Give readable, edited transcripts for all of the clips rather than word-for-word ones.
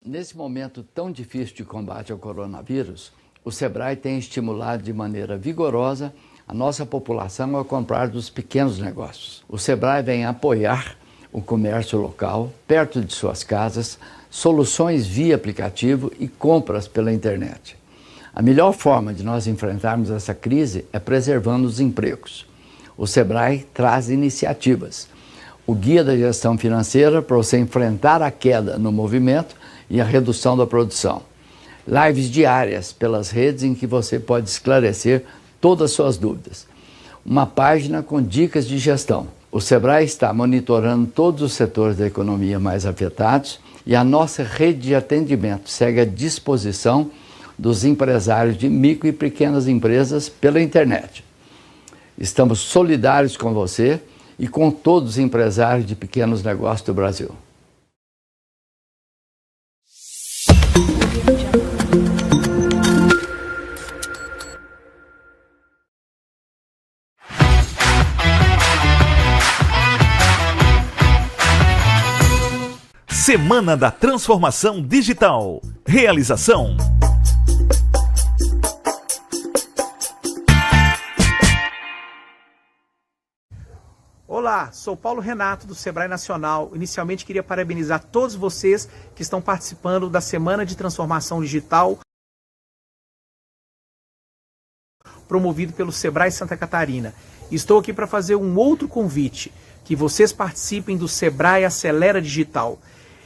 Nesse momento tão difícil de combate ao coronavírus, o Sebrae tem estimulado de maneira vigorosa a nossa população a comprar dos pequenos negócios. O Sebrae vem apoiar o comércio local, perto de suas casas, soluções via aplicativo e compras pela internet. A melhor forma de nós enfrentarmos essa crise é preservando os empregos. O Sebrae traz iniciativas. O Guia da Gestão Financeira para você enfrentar a queda no movimento e a redução da produção. Lives diárias pelas redes em que você pode esclarecer todas as suas dúvidas. Uma página com dicas de gestão. O Sebrae está monitorando todos os setores da economia mais afetados e a nossa rede de atendimento segue à disposição dos empresários de micro e pequenas empresas pela internet. Estamos solidários com você e com todos os empresários de pequenos negócios do Brasil. Semana da Transformação Digital. Realização. Olá, sou Paulo Renato do Sebrae Nacional. Inicialmente queria parabenizar todos vocês que estão participando da Semana de Transformação Digital promovido pelo Sebrae Santa Catarina. Estou aqui para fazer um outro convite, que vocês participem do Sebrae Acelera Digital.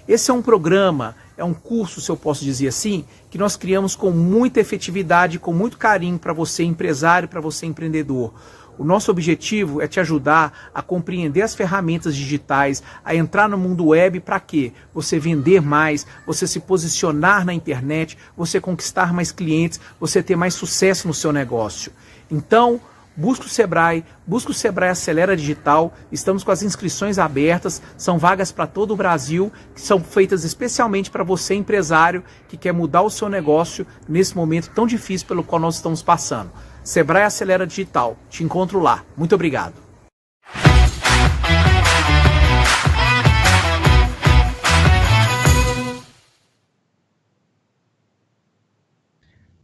Esse é um programa, é um curso, se eu posso dizer assim, que nós criamos com muita efetividade, com muito carinho para você empresário, para você empreendedor. O nosso objetivo é te ajudar a compreender as ferramentas digitais, a entrar no mundo web para quê? Você vender mais, você se posicionar na internet, você conquistar mais clientes, você ter mais sucesso no seu negócio. Então, busca o Sebrae Acelera Digital, estamos com as inscrições abertas, são vagas para todo o Brasil, que são feitas especialmente para você empresário que quer mudar o seu negócio nesse momento tão difícil pelo qual nós estamos passando. Sebrae Acelera Digital, te encontro lá. Muito obrigado.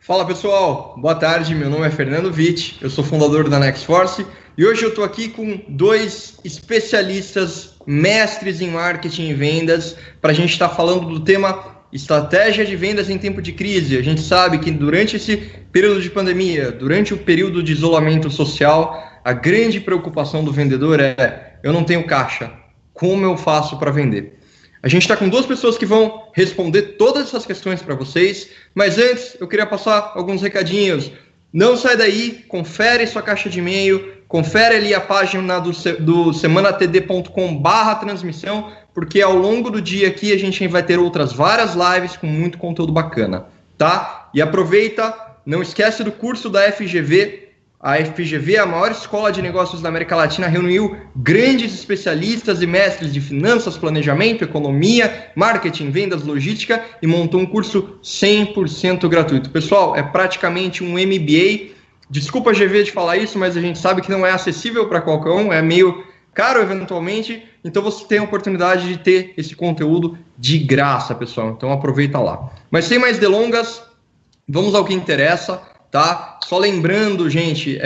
Fala pessoal, boa tarde, meu nome é Fernando Witt, eu sou fundador da Nextforce e hoje eu estou aqui com dois especialistas, mestres em marketing e vendas, para a gente estar falando do tema estratégia de vendas em tempo de crise. A gente sabe que durante esse período de pandemia, durante o período de isolamento social, a grande preocupação do vendedor é: eu não tenho caixa, como eu faço para vender? A gente está com duas pessoas que vão responder todas essas questões para vocês, mas antes eu queria passar alguns recadinhos. Não sai daí, confere sua caixa de e-mail, confere ali a página do semanatd.com/transmissão, porque ao longo do dia aqui a gente vai ter outras várias lives com muito conteúdo bacana, tá? E aproveita, não esquece do curso da FGV. A FGV, a maior escola de negócios da América Latina, reuniu grandes especialistas e mestres de finanças, planejamento, economia, marketing, vendas, logística e montou um curso 100% gratuito. Pessoal, é praticamente um MBA. Desculpa a GV de falar isso, mas a gente sabe que não é acessível para qualquer um, é meio caro eventualmente, então você tem a oportunidade de ter esse conteúdo de graça, pessoal. Então aproveita lá. Mas sem mais delongas, vamos ao que interessa, tá? Só lembrando, gente,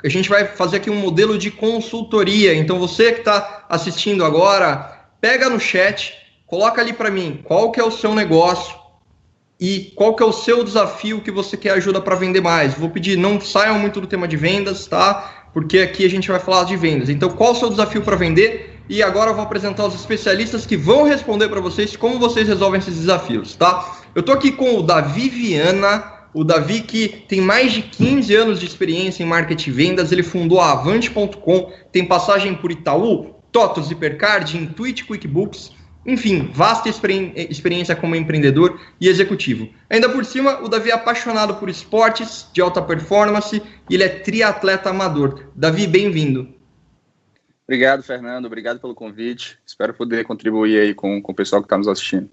a gente vai fazer aqui um modelo de consultoria. Então você que está assistindo agora, pega no chat, coloca ali para mim qual que é o seu negócio e qual que é o seu desafio que você quer ajuda para vender mais. Vou pedir, não saiam muito do tema de vendas, tá? Porque aqui a gente vai falar de vendas. Então, qual o seu desafio para vender? E agora eu vou apresentar os especialistas que vão responder para vocês como vocês resolvem esses desafios, tá? Eu tô aqui com o Davi Viana, o Davi que tem mais de 15 anos de experiência em marketing e vendas, ele fundou a Avante.com, tem passagem por Itaú, TOTVS, Hipercard, Intuit, QuickBooks, enfim, vasta experiência como empreendedor e executivo. Ainda por cima, o Davi é apaixonado por esportes de alta performance e ele é triatleta amador. Davi, bem-vindo. Obrigado, Fernando. Obrigado pelo convite. Espero poder contribuir aí com o pessoal que está nos assistindo.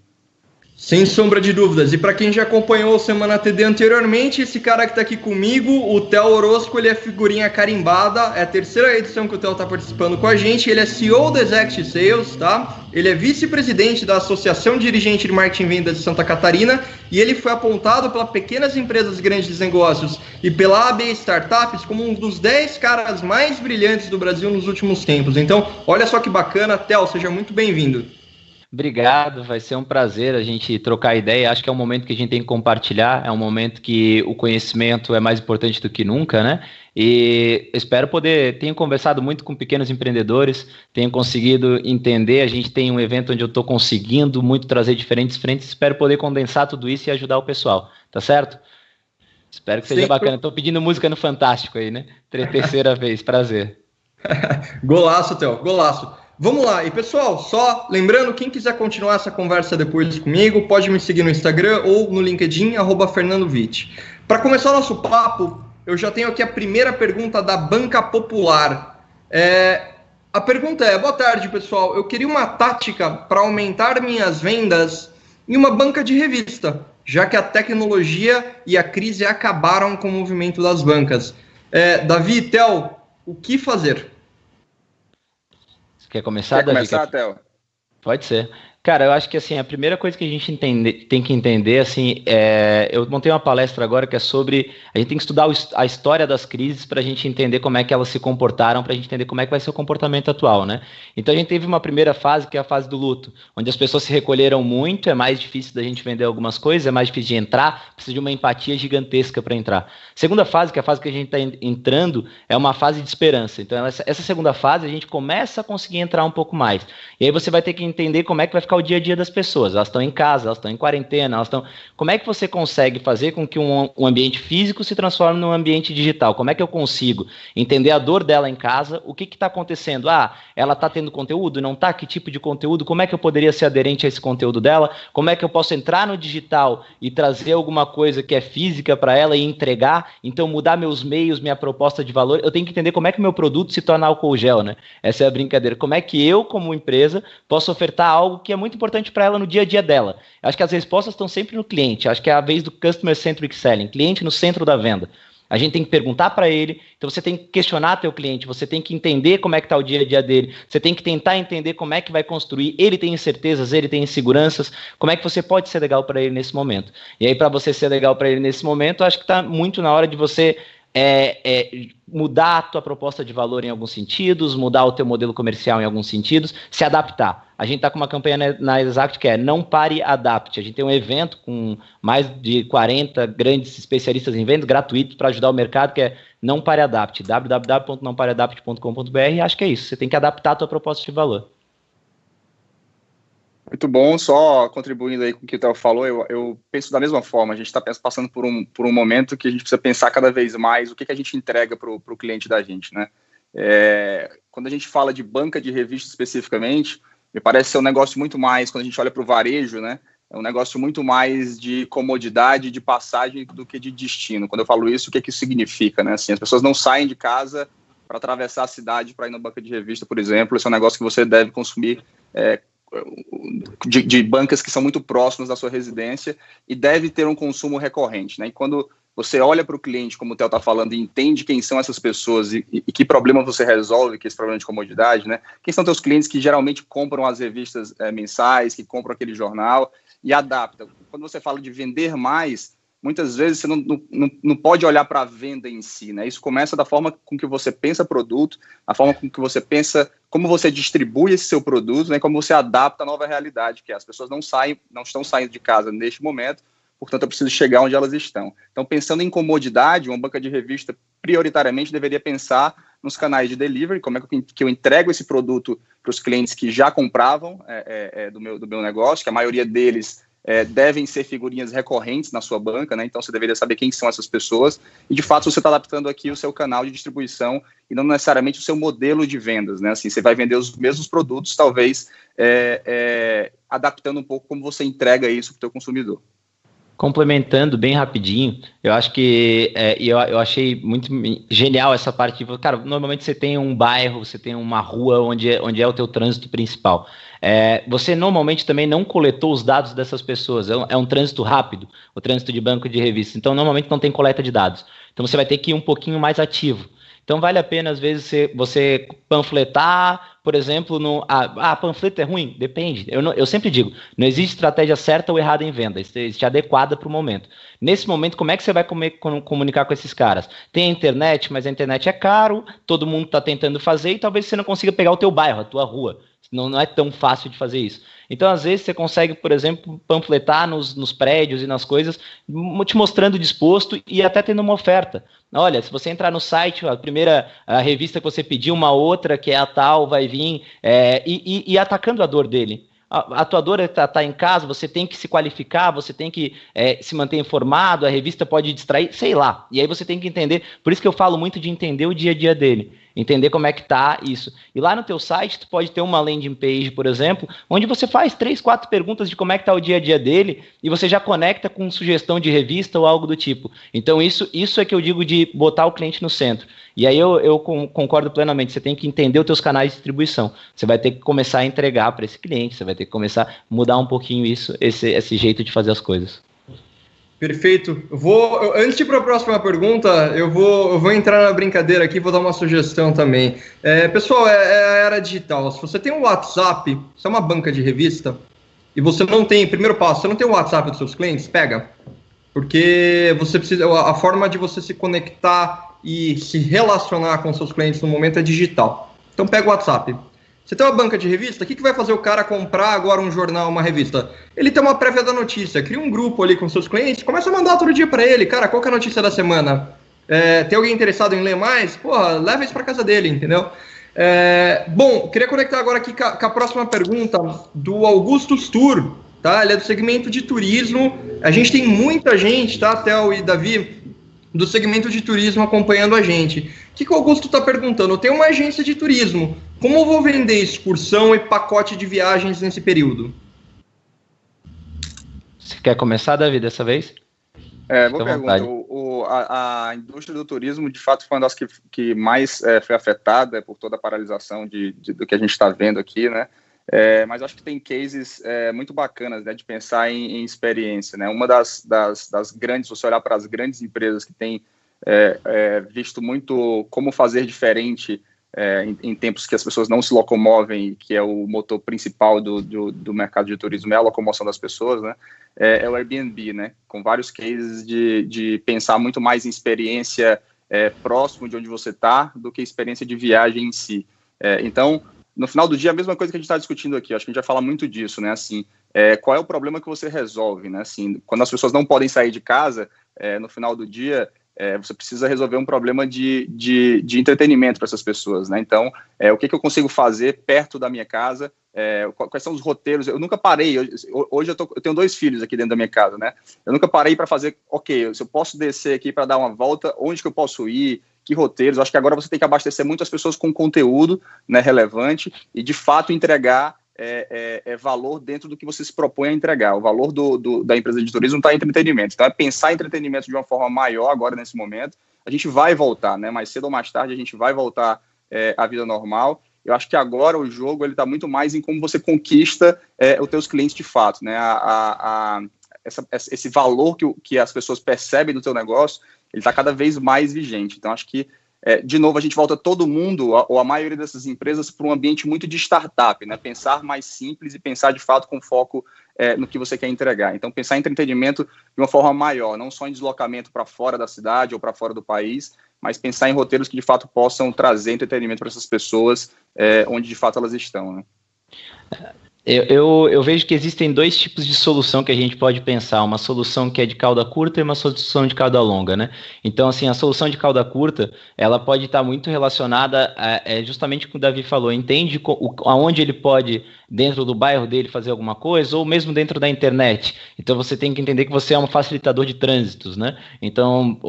Sem sombra de dúvidas. E para quem já acompanhou o Semana TD anteriormente, esse cara que está aqui comigo, o Theo Orozco, ele é figurinha carimbada. É a terceira edição que o Theo está participando com a gente. Ele é CEO da Exact Sales, tá? Ele é vice-presidente da Associação Dirigente de Marketing e Vendas de Santa Catarina. E ele foi apontado pela Pequenas Empresas Grandes Negócios e pela AB Startups como um dos 10 caras mais brilhantes do Brasil nos últimos tempos. Então, olha só que bacana. Theo, seja muito bem-vindo. Obrigado, vai ser um prazer a gente trocar ideia. Acho que é um momento que a gente tem que compartilhar, é um momento que o conhecimento é mais importante do que nunca, né? E espero poder, tenho conversado muito com pequenos empreendedores, tenho conseguido entender, a gente tem um evento onde eu estou conseguindo muito trazer diferentes frentes, espero poder condensar tudo isso e ajudar o pessoal, tá certo? Espero que seja bacana. Estou pedindo música no Fantástico aí, né? Terceira vez, prazer. Golaço, Theo, golaço. Vamos lá, e pessoal, só lembrando, quem quiser continuar essa conversa depois comigo, pode me seguir no Instagram ou no LinkedIn, @FernandoVitt. Para começar o nosso papo, eu já tenho aqui a primeira pergunta da Banca Popular. A pergunta é: boa tarde, pessoal, eu queria uma tática para aumentar minhas vendas em uma banca de revista, já que a tecnologia e a crise acabaram com o movimento das bancas. Davi, Theo, o que fazer? Quer começar, Davi? Quer começar, Theo? Pode ser. Cara, eu acho que assim, a primeira coisa que a gente tem que entender, assim, eu montei uma palestra agora que é sobre, a gente tem que estudar a história das crises para a gente entender como é que elas se comportaram, para a gente entender como é que vai ser o comportamento atual, né? Então a gente teve uma primeira fase, que é a fase do luto, onde as pessoas se recolheram muito, é mais difícil da gente vender algumas coisas, é mais difícil de entrar, precisa de uma empatia gigantesca para entrar. Segunda fase, que é a fase que a gente está entrando, é uma fase de esperança. Então essa segunda fase a gente começa a conseguir entrar um pouco mais. E aí você vai ter que entender como é que vai ficar o dia a dia das pessoas. Elas estão em casa, elas estão em quarentena, elas estão... Como é que você consegue fazer com que um ambiente físico se transforme num ambiente digital? Como é que eu consigo entender a dor dela em casa? O que está acontecendo? Ela está tendo conteúdo? Não está? Que tipo de conteúdo? Como é que eu poderia ser aderente a esse conteúdo dela? Como é que eu posso entrar no digital e trazer alguma coisa que é física para ela e entregar? Então mudar meus meios, minha proposta de valor. Eu tenho que entender como é que o meu produto se torna álcool gel, né? Essa é a brincadeira. Como é que eu, como empresa, posso ofertar algo que é muito importante para ela no dia a dia dela? Acho que as respostas estão sempre no cliente. Acho que é a vez do Customer Centric Selling, cliente no centro da venda. A gente tem que perguntar para ele, então você tem que questionar teu cliente, você tem que entender como é que está o dia a dia dele, você tem que tentar entender como é que vai construir, ele tem incertezas, ele tem inseguranças, como é que você pode ser legal para ele nesse momento. E aí, para você ser legal para ele nesse momento, acho que está muito na hora de você mudar a tua proposta de valor em alguns sentidos, mudar o teu modelo comercial em alguns sentidos, se adaptar. A gente está com uma campanha na Exact que é Não Pare, Adapte. A gente tem um evento com mais de 40 grandes especialistas em vendas gratuitos para ajudar o mercado, que é Não Pare, Adapte, www.nãopareadapte.com.br. Acho que é isso, você tem que adaptar a tua proposta de valor. Muito bom, só contribuindo aí com o que o Theo falou, eu penso da mesma forma. A gente está passando por um momento que a gente precisa pensar cada vez mais o que a gente entrega para o cliente da gente, né? Quando a gente fala de banca de revista especificamente, me parece ser um negócio muito mais, quando a gente olha para o varejo, né? É um negócio muito mais de comodidade, de passagem do que de destino. Quando eu falo isso, o que isso significa, né? Assim, as pessoas não saem de casa para atravessar a cidade para ir na banca de revista, por exemplo. Esse é um negócio que você deve consumir de bancas que são muito próximas da sua residência e deve ter um consumo recorrente, né? E quando você olha para o cliente, como o Theo está falando, e entende quem são essas pessoas e que problema você resolve, que é esse problema de comodidade, né? Quem são teus clientes que geralmente compram as revistas mensais, que compram aquele jornal e adaptam. Quando você fala de vender mais, muitas vezes você não pode olhar para a venda em si, né? Isso começa da forma com que você pensa produto, a forma com que você pensa, como você distribui esse seu produto, né? Como você adapta a nova realidade, que as pessoas não estão saindo de casa neste momento, portanto eu preciso chegar onde elas estão. Então, pensando em comodidade, uma banca de revista prioritariamente deveria pensar nos canais de delivery, como é que eu entrego esse produto para os clientes que já compravam do meu negócio, que a maioria deles devem ser figurinhas recorrentes na sua banca, né? Então você deveria saber quem são essas pessoas e de fato você está adaptando aqui o seu canal de distribuição e não necessariamente o seu modelo de vendas, né? Assim, você vai vender os mesmos produtos, talvez adaptando um pouco como você entrega isso para o teu consumidor. Complementando bem rapidinho, eu acho que eu achei muito genial essa parte de, cara, normalmente você tem um bairro, você tem uma rua onde é o teu trânsito principal. Você normalmente também não coletou os dados dessas pessoas, é um trânsito rápido, o trânsito de banco de revista, então normalmente não tem coleta de dados, então você vai ter que ir um pouquinho mais ativo. Então vale a pena, às vezes, você panfletar, por exemplo, panfleto é ruim? Depende. Eu sempre digo, não existe estratégia certa ou errada em venda, existe adequada para o momento. Nesse momento, como é que você vai comunicar com esses caras? Tem a internet, mas a internet é caro, todo mundo está tentando fazer e talvez você não consiga pegar o teu bairro, a tua rua. Não é tão fácil de fazer isso. Então, às vezes, você consegue, por exemplo, panfletar nos prédios e nas coisas, te mostrando disposto e até tendo uma oferta. Olha, se você entrar no site, a revista que você pediu, uma outra, que é a tal, vai vir, e atacando a dor dele. A tua dor está em casa, você tem que se qualificar, você tem que se manter informado, a revista pode distrair, sei lá. E aí você tem que entender, por isso que eu falo muito de entender o dia a dia dele, entender como é que tá isso. E lá no teu site, tu pode ter uma landing page, por exemplo, onde você faz 3, 4 perguntas de como é que tá o dia a dia dele e você já conecta com sugestão de revista ou algo do tipo. Então isso é que eu digo de botar o cliente no centro. E aí eu concordo plenamente, você tem que entender os teus canais de distribuição. Você vai ter que começar a entregar para esse cliente, você vai ter que começar a mudar um pouquinho esse jeito de fazer as coisas. Perfeito. Antes de ir para a próxima pergunta, eu vou entrar na brincadeira aqui e vou dar uma sugestão também. Pessoal, é a era digital. Se você tem um WhatsApp, você é uma banca de revista, e você não tem, primeiro passo, você não tem o WhatsApp dos seus clientes, pega. Porque você precisa, a forma de você se conectar e se relacionar com seus clientes no momento é digital. Então pega o WhatsApp. Você tem uma banca de revista, o que vai fazer o cara comprar agora um jornal, uma revista? Ele tem uma prévia da notícia, cria um grupo ali com seus clientes, começa a mandar todo dia para ele, cara, qual que é a notícia da semana? Tem alguém interessado em ler mais? Porra, leva isso para casa dele, entendeu? Bom, queria conectar agora aqui com a próxima pergunta do Augusto Stur, tá? Ele é do segmento de turismo, a gente tem muita gente, tá, Theo e Davi, do segmento de turismo acompanhando a gente. O que o Augusto está perguntando? Eu tenho uma agência de turismo, como eu vou vender excursão e pacote de viagens nesse período? Você quer começar, Davi, dessa vez? Boa pergunta. A indústria do turismo, de fato, foi uma das que mais foi afetada por toda a paralisação do que a gente está vendo aqui, né? Mas acho que tem cases muito bacanas, né, de pensar em experiência, né? Uma das grandes, se você olhar para as grandes empresas que têm visto muito como fazer diferente em tempos que as pessoas não se locomovem, que é o motor principal do mercado de turismo, é a locomoção das pessoas, né? É o Airbnb, né? Com vários cases de pensar muito mais em experiência próximo de onde você está do que experiência de viagem em si. Então, no final do dia, a mesma coisa que a gente está discutindo aqui, acho que a gente vai falar muito disso, né? Assim, qual é o problema que você resolve, né? Assim, quando as pessoas não podem sair de casa, no final do dia, você precisa resolver um problema de entretenimento para essas pessoas, né? Então, o que eu consigo fazer perto da minha casa? Quais são os roteiros? Eu nunca parei, hoje eu tenho 2 filhos aqui dentro da minha casa, né? Eu nunca parei para fazer, se eu posso descer aqui para dar uma volta, onde que eu posso ir? Que roteiros? Acho que agora você tem que abastecer muitas pessoas com conteúdo, né, relevante e, de fato, entregar valor dentro do que você se propõe a entregar. O valor da empresa de turismo está em entretenimento. Então, pensar em entretenimento de uma forma maior agora, nesse momento. A gente vai voltar, né? Mais cedo ou mais tarde, a gente vai voltar à vida normal. Eu acho que agora o jogo está muito mais em como você conquista os teus clientes de fato, né? Esse valor que as pessoas percebem do teu negócio, ele está cada vez mais vigente. Então, acho que, de novo, a gente volta todo mundo, ou a maioria dessas empresas, para um ambiente muito de startup, né? Pensar mais simples e pensar, de fato, com foco no que você quer entregar. Então, pensar em entretenimento de uma forma maior, não só em deslocamento para fora da cidade ou para fora do país, mas pensar em roteiros que, de fato, possam trazer entretenimento para essas pessoas onde, de fato, elas estão, né? Eu vejo que existem 2 tipos de solução que a gente pode pensar, uma solução que é de cauda curta e uma solução de cauda longa, né? Então, assim, a solução de cauda curta, ela pode estar muito relacionada justamente com o que o Davi falou, entende aonde ele pode, dentro do bairro dele, fazer alguma coisa, ou mesmo dentro da internet. Então, você tem que entender que você é um facilitador de trânsitos, né? Então,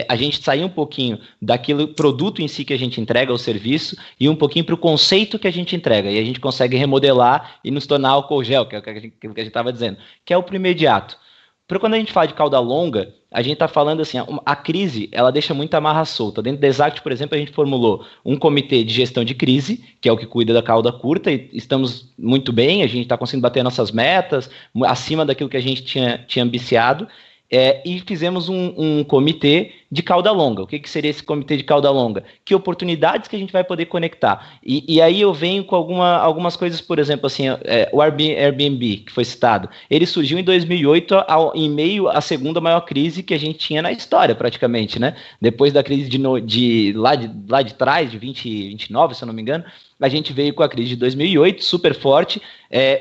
a gente sair um pouquinho daquele produto em si que a gente entrega, o serviço, e um pouquinho para o conceito que a gente entrega, e a gente consegue remodelar e nos tornar álcool gel, que é o que a gente estava dizendo, que é o pro imediato. Porque quando a gente fala de cauda longa, a gente está falando assim, a crise, ela deixa muita amarra solta. Dentro da Exact, por exemplo, a gente formulou um comitê de gestão de crise, que é o que cuida da cauda curta, e estamos muito bem, a gente está conseguindo bater nossas metas, acima daquilo que a gente tinha ambiciado, e fizemos um comitê de cauda longa. O que seria esse comitê de cauda longa? Que oportunidades que a gente vai poder conectar? E aí eu venho com algumas coisas, por exemplo, assim, o Airbnb, que foi citado, ele surgiu em 2008, em meio à segunda maior crise que a gente tinha na história, praticamente, né? Depois da crise lá de trás, de 2029, se eu não me engano, a gente veio com a crise de 2008, super forte,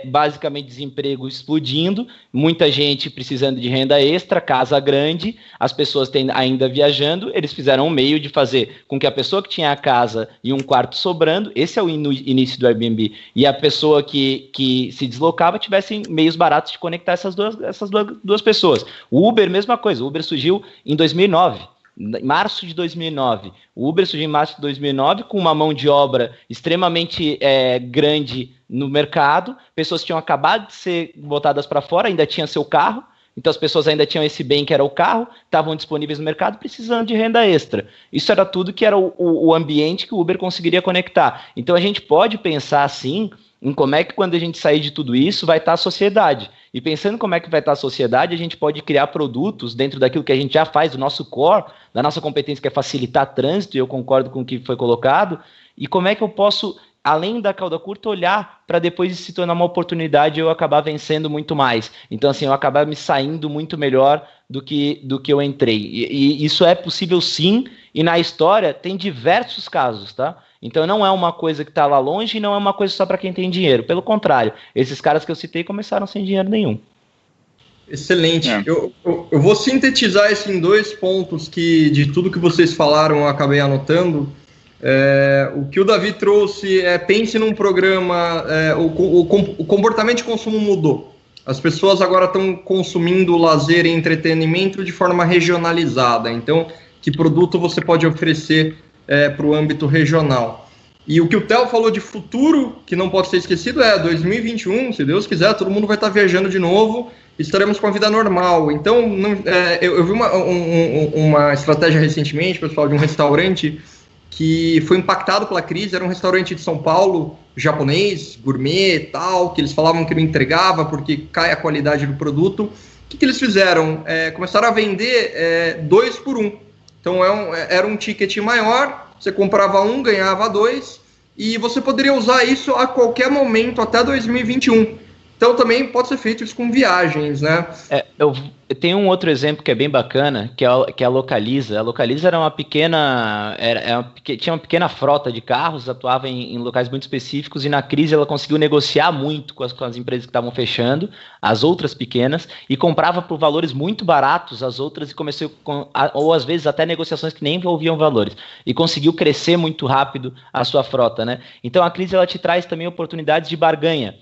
basicamente desemprego explodindo, muita gente precisando de renda extra, casa grande, as pessoas ainda viajando, eles fizeram um meio de fazer com que a pessoa que tinha a casa e um quarto sobrando, esse é o início do Airbnb, e a pessoa que se deslocava tivessem meios baratos de conectar essas duas pessoas. O Uber, mesma coisa, o Uber surgiu em 2009, em março de 2009. O Uber surgiu em março de 2009 com uma mão de obra extremamente grande no mercado, pessoas tinham acabado de ser botadas para fora, ainda tinha seu carro, então as pessoas ainda tinham esse bem que era o carro, estavam disponíveis no mercado precisando de renda extra. Isso era tudo que era o ambiente que o Uber conseguiria conectar. Então a gente pode pensar assim em como é que quando a gente sair de tudo isso vai estar a sociedade. E pensando como é que vai estar a sociedade, a gente pode criar produtos dentro daquilo que a gente já faz, do nosso core, da nossa competência que é facilitar trânsito, e eu concordo com o que foi colocado, e como é que eu posso, além da cauda curta, olhar para depois se tornar uma oportunidade e eu acabar vencendo muito mais. Então, assim, eu acabar me saindo muito melhor do que eu entrei. E isso é possível sim, e na história tem diversos casos, tá? Então não é uma coisa que está lá longe e não é uma coisa só para quem tem dinheiro. Pelo contrário, esses caras que eu citei começaram sem dinheiro nenhum. Excelente. Eu vou sintetizar isso em 2 pontos que, de tudo que vocês falaram, eu acabei anotando. O que o Davi trouxe pense num programa, o comportamento de consumo mudou. As pessoas agora estão consumindo lazer e entretenimento de forma regionalizada. Então, que produto você pode oferecer para o âmbito regional? E o que o Theo falou de futuro, que não pode ser esquecido, 2021, se Deus quiser, todo mundo vai estar viajando de novo, estaremos com a vida normal. Então, eu vi uma estratégia recentemente, pessoal, de um restaurante que foi impactado pela crise, era um restaurante de São Paulo, japonês, gourmet e tal, que eles falavam que não entregava porque cai a qualidade do produto. O que eles fizeram? Começaram a vender 2 por 1. Então era um ticket maior, você comprava 1, ganhava 2, e você poderia usar isso a qualquer momento até 2021. Então também pode ser feito isso com viagens, né? Eu tenho um outro exemplo que é bem bacana, que é a Localiza. A Localiza era uma pequena, tinha uma pequena frota de carros, atuava em locais muito específicos, e na crise ela conseguiu negociar muito com as empresas que estavam fechando, as outras pequenas, e comprava por valores muito baratos as outras, e começou ou às vezes até negociações que nem envolviam valores, e conseguiu crescer muito rápido a sua frota, né? Então a crise ela te traz também oportunidades de barganha.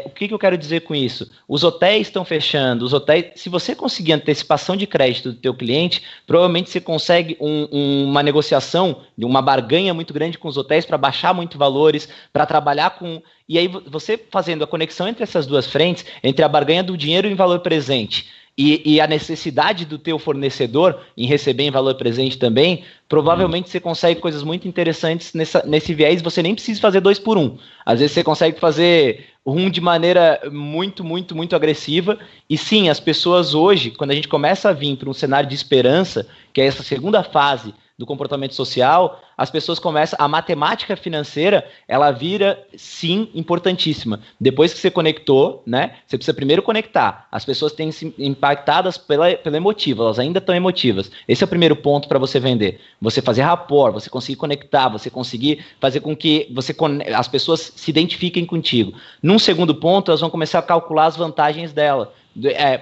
O que eu quero dizer com isso? Os hotéis estão fechando, se você conseguir antecipação de crédito do teu cliente, provavelmente você consegue uma negociação, uma barganha muito grande com os hotéis para baixar muito valores, para trabalhar com... E aí você fazendo a conexão entre essas duas frentes, entre a barganha do dinheiro em valor presente e a necessidade do teu fornecedor em receber em valor presente também, provavelmente você consegue coisas muito interessantes nesse viés, você nem precisa fazer 2 por 1. Às vezes você consegue fazer de maneira muito, muito, muito agressiva. E sim, as pessoas hoje, quando a gente começa a vir para um cenário de esperança, que é essa segunda fase do comportamento social, as pessoas começam, a matemática financeira, ela vira, sim, importantíssima. Depois que você conectou, né, você precisa primeiro conectar. As pessoas têm se impactadas pela emotiva, elas ainda estão emotivas. Esse é o primeiro ponto para você vender. Você fazer rapport, você conseguir conectar, você conseguir fazer com que as pessoas se identifiquem contigo. Num segundo ponto, elas vão começar a calcular as vantagens dela.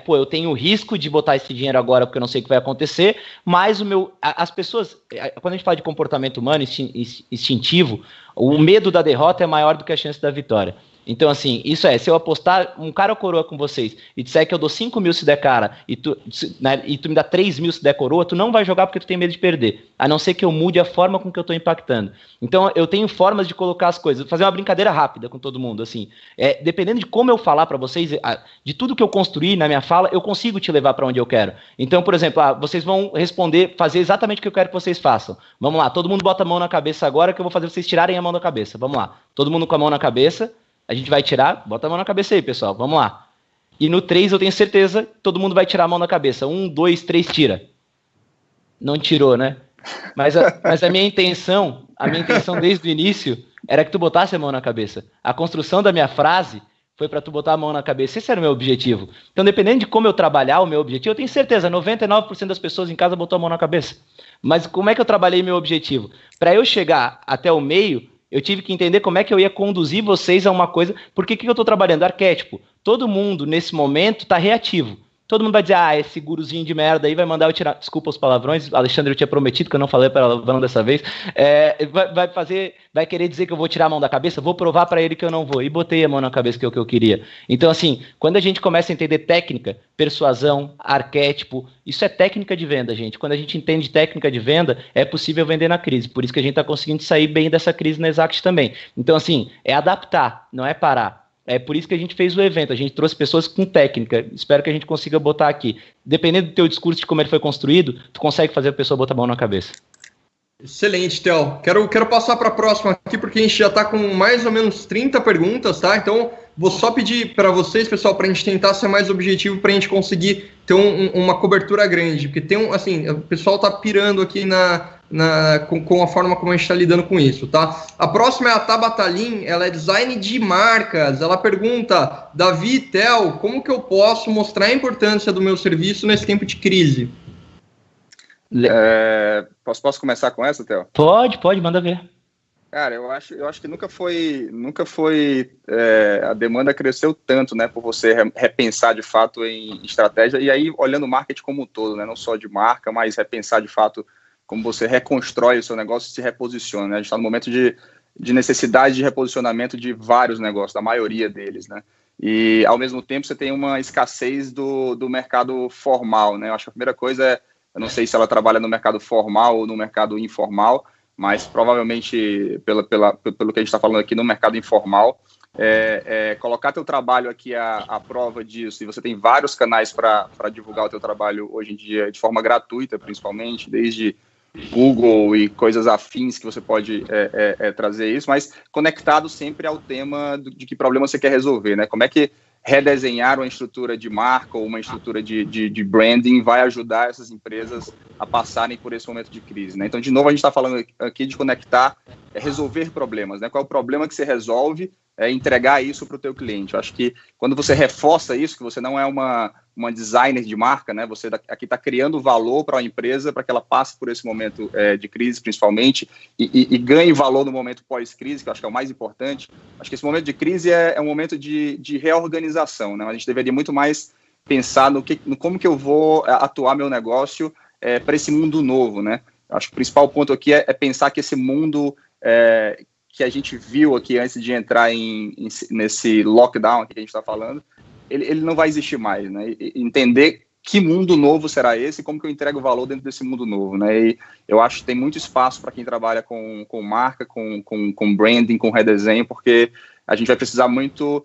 Eu tenho o risco de botar esse dinheiro agora porque eu não sei o que vai acontecer, mas as pessoas, quando a gente fala de comportamento humano instintivo, o medo da derrota é maior do que a chance da vitória. Então, assim, isso se eu apostar um cara ou coroa com vocês e disser que eu dou 5 mil se der cara e tu me dá 3 mil se der coroa, tu não vai jogar porque tu tem medo de perder. A não ser que eu mude a forma com que eu tô impactando. Então, eu tenho formas de colocar as coisas. Vou fazer uma brincadeira rápida com todo mundo, assim. Dependendo de como eu falar para vocês, de tudo que eu construí na minha fala, eu consigo te levar para onde eu quero. Então, por exemplo, vocês vão responder, fazer exatamente o que eu quero que vocês façam. Vamos lá, todo mundo bota a mão na cabeça agora que eu vou fazer vocês tirarem a mão da cabeça. Vamos lá. Todo mundo com a mão na cabeça. A gente vai tirar, bota a mão na cabeça aí, pessoal, vamos lá. E no 3 eu tenho certeza que todo mundo vai tirar a mão na cabeça. 1, 2, 3, tira. Não tirou, né? Mas a minha intenção desde o início era que tu botasse a mão na cabeça. A construção da minha frase foi para tu botar a mão na cabeça. Esse era o meu objetivo. Então, dependendo de como eu trabalhar o meu objetivo, eu tenho certeza, 99% das pessoas em casa botou a mão na cabeça. Mas como é que eu trabalhei meu objetivo? Para eu chegar até o meio, eu tive que entender como é que eu ia conduzir vocês a uma coisa. Porque que eu estou trabalhando? Arquétipo. Todo mundo, nesse momento, está reativo. Todo mundo vai dizer, esse guruzinho de merda aí vai mandar eu tirar... Desculpa os palavrões, Alexandre, eu tinha prometido que eu não falei palavrão dessa vez. Vai querer dizer que eu vou tirar a mão da cabeça? Vou provar para ele que eu não vou. E botei a mão na cabeça, que é o que eu queria. Então, assim, quando a gente começa a entender técnica, persuasão, arquétipo, isso é técnica de venda, gente. Quando a gente entende técnica de venda, é possível vender na crise. Por isso que a gente está conseguindo sair bem dessa crise na Exact também. Então, assim, é adaptar, não é parar. É por isso que a gente fez o evento, a gente trouxe pessoas com técnica, espero que a gente consiga botar aqui. Dependendo do teu discurso de como ele foi construído, tu consegue fazer a pessoa botar a mão na cabeça. Excelente, Theo. Quero passar para a próxima aqui, porque a gente já está com mais ou menos 30 perguntas, tá? Então, vou só pedir para vocês, pessoal, para a gente tentar ser mais objetivo, para a gente conseguir ter uma cobertura grande, porque o pessoal está pirando aqui com a forma como a gente está lidando com isso, tá? A próxima é a Tabata Lin, ela é design de marcas. Ela pergunta, Davi, Theo, como que eu posso mostrar a importância do meu serviço nesse tempo de crise? Posso começar com essa, Theo? Pode, manda ver. Cara, eu acho que nunca foi a demanda cresceu tanto, né, por você repensar de fato em estratégia, e aí olhando o marketing como um todo, né, não só de marca, mas repensar de fato como você reconstrói o seu negócio e se reposiciona, né? A gente está no momento de necessidade de reposicionamento de vários negócios, da maioria deles, né? E ao mesmo tempo você tem uma escassez do mercado formal, né? Eu acho que a primeira coisa eu não sei se ela trabalha no mercado formal ou no mercado informal, mas provavelmente, pelo que a gente está falando aqui, no mercado informal, colocar teu trabalho aqui à prova disso, e você tem vários canais para divulgar o teu trabalho hoje em dia, de forma gratuita, principalmente, desde Google e coisas afins que você pode trazer isso, mas conectado sempre ao tema de que problema você quer resolver, né? Como é que redesenhar uma estrutura de marca ou uma estrutura de branding vai ajudar essas empresas a passarem por esse momento de crise, né? Então, de novo, a gente está falando aqui de conectar, resolver problemas, né? Qual é o problema que você resolve, entregar isso para o teu cliente. Eu acho que quando você reforça isso, que você não é uma designer de marca, né? Você aqui está criando valor para a empresa, para que ela passe por esse momento de crise, principalmente, e ganhe valor no momento pós-crise, que eu acho que é o mais importante. Acho que esse momento de crise é um momento de reorganização, né? A gente deveria muito mais pensar no como que eu vou atuar meu negócio para esse mundo novo, né? Eu acho que o principal ponto aqui é pensar que esse mundo que a gente viu aqui antes de entrar nesse lockdown que a gente está falando, ele não vai existir mais, né? E entender que mundo novo será esse e como que eu entrego valor dentro desse mundo novo, né? E eu acho que tem muito espaço para quem trabalha com marca, com branding, com redesenho, porque a gente vai precisar muito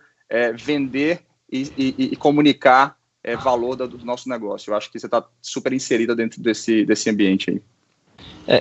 vender e comunicar valor do nosso negócio. Eu acho que você está super inserida dentro desse ambiente aí.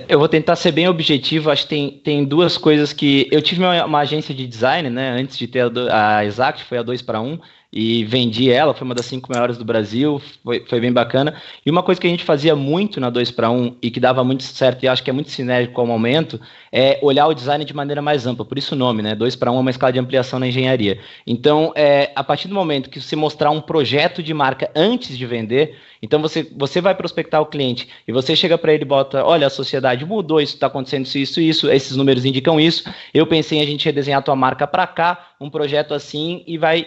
Eu vou tentar ser bem objetivo. Acho que tem duas coisas que... Eu tive uma agência de design, né? Antes de ter a Exact, foi a 2-1, e vendi ela, foi uma das 5 maiores do Brasil, foi bem bacana. E uma coisa que a gente fazia muito na 2-1 e que dava muito certo, e acho que é muito sinérgico ao momento, é olhar o design de maneira mais ampla, por isso o nome, né? 2-1 é uma escala de ampliação na engenharia. Então, a partir do momento que você mostrar um projeto de marca antes de vender, então você vai prospectar o cliente e você chega para ele e bota, olha, a sociedade mudou, isso está acontecendo isso, esses números indicam isso, eu pensei em a gente redesenhar a tua marca para cá, um projeto assim, e vai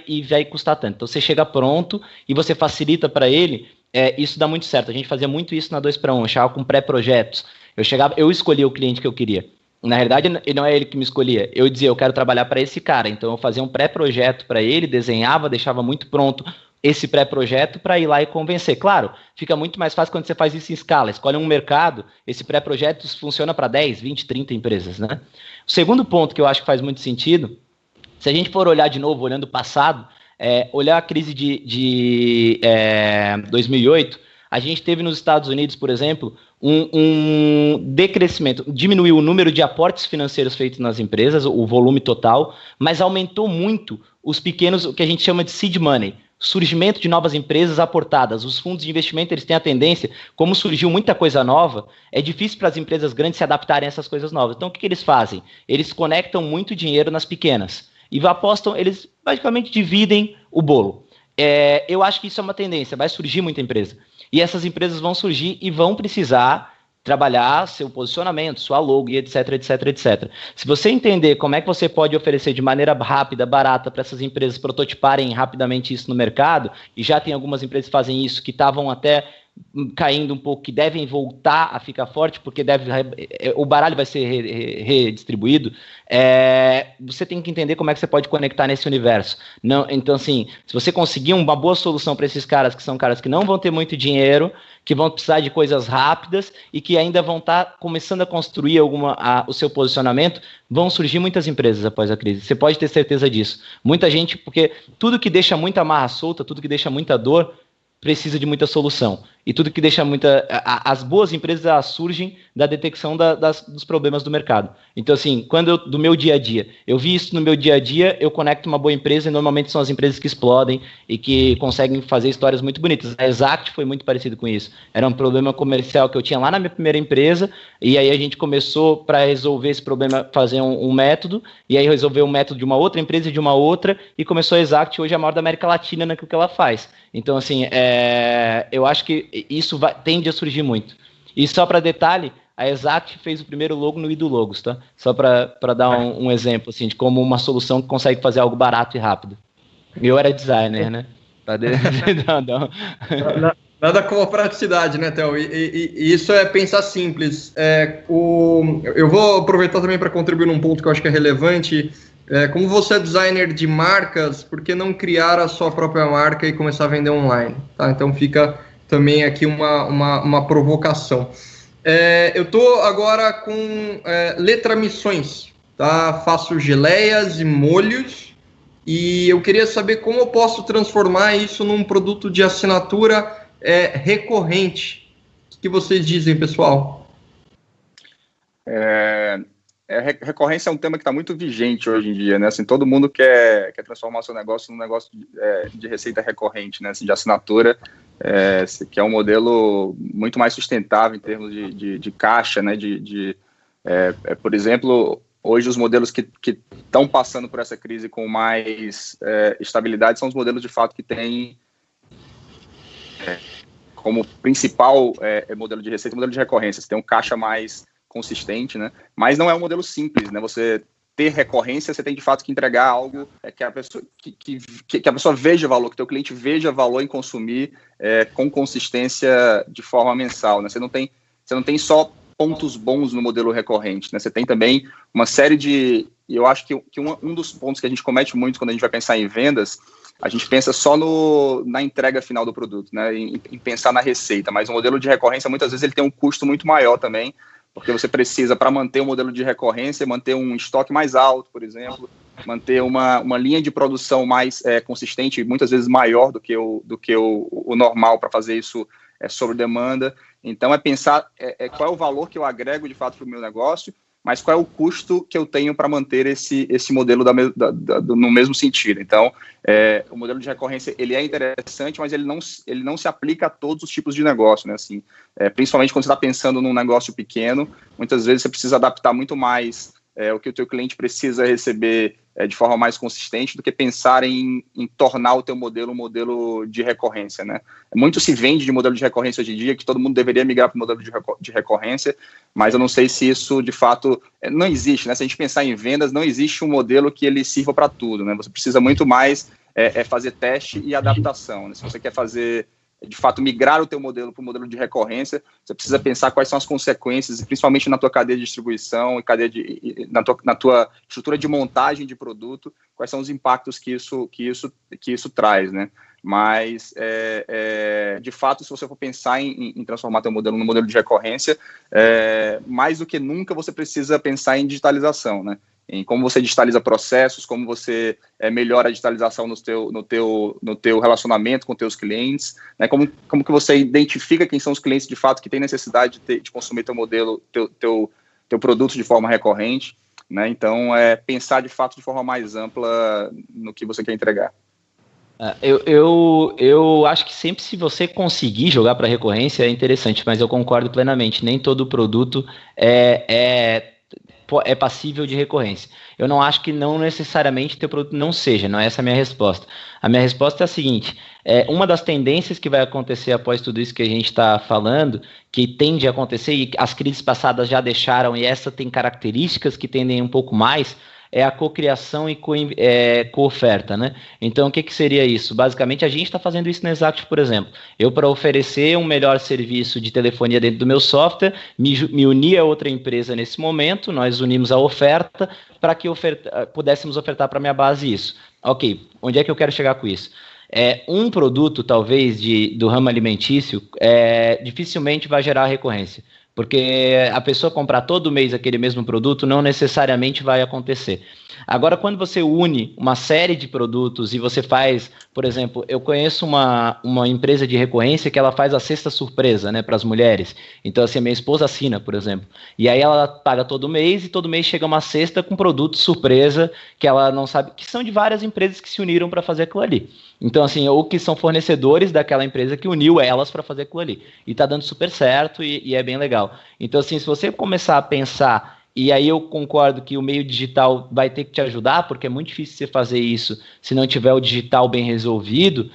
custar tanto. Então você chega pronto e você facilita para ele, isso dá muito certo. A gente fazia muito isso na 2-1, eu chegava com pré-projetos, eu escolhia o cliente que eu queria. Na realidade, não é ele que me escolhia. Eu dizia, eu quero trabalhar para esse cara. Então, eu fazia um pré-projeto para ele, desenhava, deixava muito pronto esse pré-projeto para ir lá e convencer. Claro, fica muito mais fácil quando você faz isso em escala. Escolhe um mercado, esse pré-projeto funciona para 10, 20, 30 empresas, né? O segundo ponto que eu acho que faz muito sentido, se a gente for olhar de novo, olhando o passado, olhar a crise de 2008, a gente teve nos Estados Unidos, por exemplo, um decrescimento, diminuiu o número de aportes financeiros feitos nas empresas, o volume total, mas aumentou muito os pequenos, o que a gente chama de seed money, surgimento de novas empresas aportadas. Os fundos de investimento, eles têm a tendência, como surgiu muita coisa nova, é difícil para as empresas grandes se adaptarem a essas coisas novas. Então, o que eles fazem? Eles conectam muito dinheiro nas pequenas e apostam, eles basicamente dividem o bolo. Eu acho que isso é uma tendência, vai surgir muita empresa. E essas empresas vão surgir e vão precisar trabalhar seu posicionamento, sua logo e etc, etc, etc. Se você entender como é que você pode oferecer de maneira rápida, barata, para essas empresas prototiparem rapidamente isso no mercado, e já tem algumas empresas que fazem isso, que estavam até caindo um pouco, que devem voltar a ficar forte, porque o baralho vai ser redistribuído, você tem que entender como é que você pode conectar nesse universo. Não, então, assim, se você conseguir uma boa solução para esses caras, que são caras que não vão ter muito dinheiro, que vão precisar de coisas rápidas e que ainda vão estar começando a construir o seu posicionamento, vão surgir muitas empresas após a crise. Você pode ter certeza disso. Muita gente, porque tudo que deixa muita amarra solta, tudo que deixa muita dor, precisa de muita solução. E tudo que deixa as boas empresas, elas surgem da detecção dos problemas do mercado. Então, assim, do meu dia a dia, eu vi isso no meu dia a dia, eu conecto uma boa empresa e normalmente são as empresas que explodem e que conseguem fazer histórias muito bonitas. A Exact foi muito parecido com isso. Era um problema comercial que eu tinha lá na minha primeira empresa e aí a gente começou, para resolver esse problema, fazer um método, e aí resolveu um método de uma outra empresa e de uma outra, e começou a Exact, hoje é a maior da América Latina naquilo que ela faz. Então, assim, eu acho que isso tende a surgir muito. E só para detalhe, a Exact fez o primeiro logo no Idologos, tá? Só para dar um exemplo, assim, de como uma solução que consegue fazer algo barato e rápido. Eu era designer, né? Nada como a praticidade, né, Theo? E isso é pensar simples. Eu vou aproveitar também para contribuir num ponto que eu acho que é relevante. Como você é designer de marcas, por que não criar a sua própria marca e começar a vender online? Tá? Então fica também aqui uma provocação. Eu estou agora com Letramições, tá? Faço geleias e molhos e eu queria saber como eu posso transformar isso num produto de assinatura recorrente. O que vocês dizem, pessoal? Recorrência é um tema que está muito vigente hoje em dia, né? Assim, todo mundo quer transformar o seu negócio num negócio de receita recorrente, né? Assim, de assinatura, que é um modelo muito mais sustentável em termos de caixa, né? Por exemplo, hoje os modelos que estão passando por essa crise com mais estabilidade são os modelos de fato que têm como principal modelo de receita, modelo de recorrência. Você tem um caixa mais consistente, né? Mas não é um modelo simples, né? Você ter recorrência, você tem de fato que entregar algo que a pessoa que a pessoa veja valor, que o teu cliente veja valor em consumir com consistência de forma mensal, né? Você não tem só pontos bons no modelo recorrente, né? Você tem também uma série de... Eu acho que um dos pontos que a gente comete muito quando a gente vai pensar em vendas, a gente pensa só na entrega final do produto, né? Em pensar na receita, mas o modelo de recorrência, muitas vezes, ele tem um custo muito maior também, porque você precisa, para manter o modelo de recorrência, manter um estoque mais alto, por exemplo, manter uma linha de produção mais consistente, muitas vezes maior do que o normal para fazer isso sob demanda. Então, pensar qual é o valor que eu agrego, de fato, para o meu negócio, mas qual é o custo que eu tenho para manter esse modelo no mesmo sentido. Então, o modelo de recorrência, ele é interessante, mas ele não se aplica a todos os tipos de negócio, né? Assim, principalmente quando você está pensando num negócio pequeno, muitas vezes você precisa adaptar muito mais o que o teu cliente precisa receber de forma mais consistente do que pensar em tornar o teu modelo um modelo de recorrência, né? Muito se vende de modelo de recorrência hoje em dia, que todo mundo deveria migrar para o modelo de recorrência, mas eu não sei se isso, de fato, não existe, né? Se a gente pensar em vendas, não existe um modelo que ele sirva para tudo, né? Você precisa muito mais fazer teste e adaptação, né? Se você quer fazer de fato migrar o teu modelo para o modelo de recorrência, você precisa pensar quais são as consequências, principalmente na tua cadeia de distribuição e na tua estrutura de montagem de produto, quais são os impactos que isso traz, né? Mas, de fato, se você for pensar em transformar teu modelo num modelo de recorrência, mais do que nunca você precisa pensar em digitalização, né? Em como você digitaliza processos, como você melhora a digitalização no teu relacionamento com teus clientes, né? Como que você identifica quem são os clientes de fato que têm necessidade de consumir teu modelo, teu produto de forma recorrente, né? Então, pensar de fato de forma mais ampla no que você quer entregar. Eu acho que sempre, se você conseguir jogar para recorrência, é interessante, mas eu concordo plenamente, nem todo produto é passível de recorrência. Eu não acho que não necessariamente teu produto não seja, não é essa a minha resposta. A minha resposta é a seguinte: uma das tendências que vai acontecer após tudo isso que a gente está falando, que tende a acontecer, e as crises passadas já deixaram, e essa tem características que tendem um pouco mais, é a cocriação e co-oferta, né? Então, o que seria isso? Basicamente, a gente está fazendo isso na Exact, por exemplo. Eu, para oferecer um melhor serviço de telefonia dentro do meu software, me uni a outra empresa nesse momento, nós unimos a oferta para que pudéssemos ofertar para a minha base isso. Ok, onde é que eu quero chegar com isso? Um produto, talvez, do ramo alimentício, dificilmente vai gerar recorrência. Porque a pessoa comprar todo mês aquele mesmo produto não necessariamente vai acontecer. Agora, quando você une uma série de produtos e você faz, por exemplo, eu conheço uma empresa de recorrência que ela faz a cesta surpresa, né, para as mulheres. Então, assim, a minha esposa assina, por exemplo. E aí ela paga todo mês e todo mês chega uma cesta com produtos surpresa que ela não sabe, que são de várias empresas que se uniram para fazer aquilo ali. Então, assim, ou que são fornecedores daquela empresa que uniu elas para fazer aquilo ali. E tá dando super certo e é bem legal. Então, assim, se você começar a pensar, e aí eu concordo que o meio digital vai ter que te ajudar, porque é muito difícil você fazer isso se não tiver o digital bem resolvido,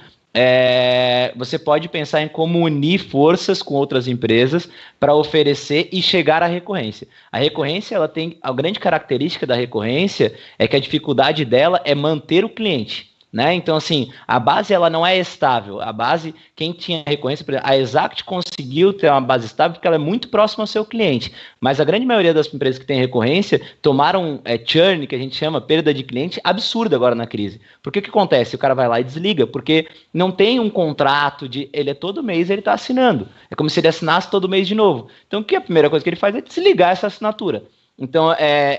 você pode pensar em como unir forças com outras empresas para oferecer e chegar à recorrência. A recorrência, ela tem, a grande característica da recorrência é que a dificuldade dela é manter o cliente. Né? Então, assim, a base ela não é estável. A base, quem tinha recorrência, por exemplo, a Exact conseguiu ter uma base estável porque ela é muito próxima ao seu cliente. Mas a grande maioria das empresas que têm recorrência tomaram churn, que a gente chama perda de cliente, absurda agora na crise. Porque o que acontece? O cara vai lá e desliga, porque não tem um contrato de ele todo mês ele está assinando. É como se ele assinasse todo mês de novo. Então, a primeira coisa que ele faz é desligar essa assinatura. Então,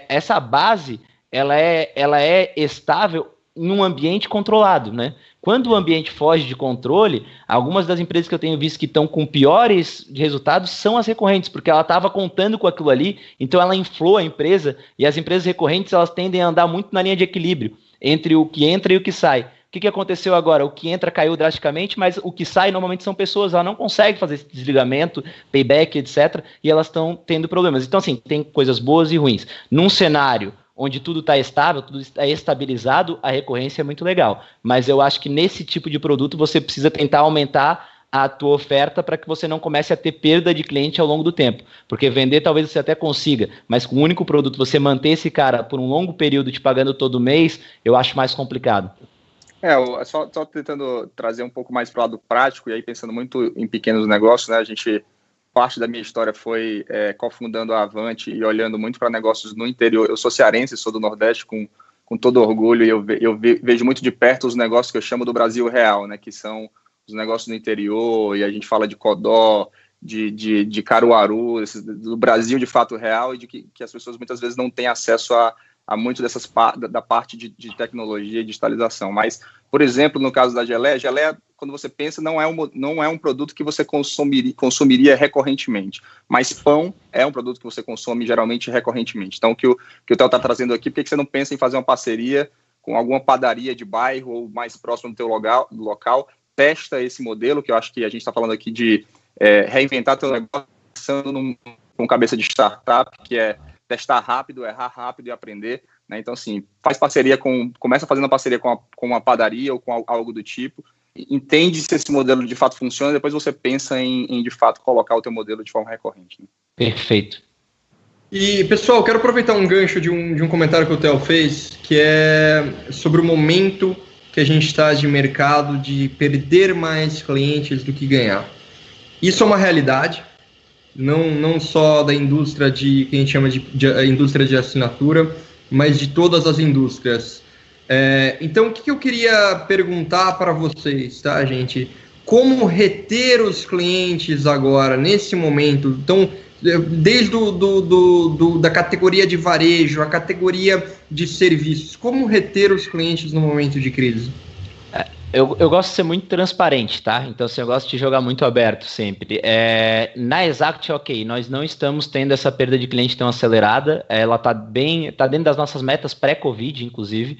essa base ela é estável num ambiente controlado, né? Quando o ambiente foge de controle, algumas das empresas que eu tenho visto que estão com piores resultados são as recorrentes, porque ela estava contando com aquilo ali, então ela inflou a empresa, e as empresas recorrentes elas tendem a andar muito na linha de equilíbrio entre o que entra e o que sai. O que aconteceu agora? O que entra caiu drasticamente, mas o que sai normalmente são pessoas, ela não consegue fazer esse desligamento, payback, etc., e elas estão tendo problemas. Então, assim, tem coisas boas e ruins. Num cenário onde tudo está estável, tudo está estabilizado, a recorrência é muito legal. Mas eu acho que nesse tipo de produto você precisa tentar aumentar a tua oferta para que você não comece a ter perda de cliente ao longo do tempo. Porque vender talvez você até consiga, mas com um único produto você manter esse cara por um longo período te pagando todo mês, eu acho mais complicado. Só tentando trazer um pouco mais para o lado prático, e aí pensando muito em pequenos negócios, né? Parte da minha história foi cofundando a Avante e olhando muito para negócios no interior. Eu sou cearense, sou do Nordeste com todo orgulho, e eu vejo muito de perto os negócios que eu chamo do Brasil real, né, que são os negócios no interior, e a gente fala de Codó, de Caruaru, do Brasil de fato real, e de que as pessoas muitas vezes não têm acesso a muito da parte de tecnologia e digitalização. Mas, por exemplo, no caso da geleia, quando você pensa, não é um produto que você consumiria recorrentemente, mas pão é um produto que você consome geralmente recorrentemente. Então, o que o Theo está trazendo aqui, por que você não pensa em fazer uma parceria com alguma padaria de bairro ou mais próximo do teu local, testa esse modelo, que eu acho que a gente está falando aqui de reinventar teu negócio, pensando com cabeça de startup, que é testar rápido, errar rápido e aprender, né? Então, assim, começa fazendo parceria com uma padaria ou com algo do tipo, entende se esse modelo de fato funciona, depois você pensa em de fato colocar o teu modelo de forma recorrente, né? Perfeito. E, pessoal, quero aproveitar um gancho de um comentário que o Theo fez, que é sobre o momento que a gente está de mercado de perder mais clientes do que ganhar. Isso é uma realidade, não só da indústria que a gente chama de indústria de assinatura, mas de todas as indústrias. Então, o que eu queria perguntar para vocês, tá, gente? Como reter os clientes agora, nesse momento? Então, desde da categoria de varejo, a categoria de serviços, como reter os clientes no momento de crise? Eu gosto de ser muito transparente, tá? Então, assim, eu gosto de jogar muito aberto sempre. Na Exact, ok, nós não estamos tendo essa perda de cliente tão acelerada, ela está dentro das nossas metas pré-Covid, inclusive,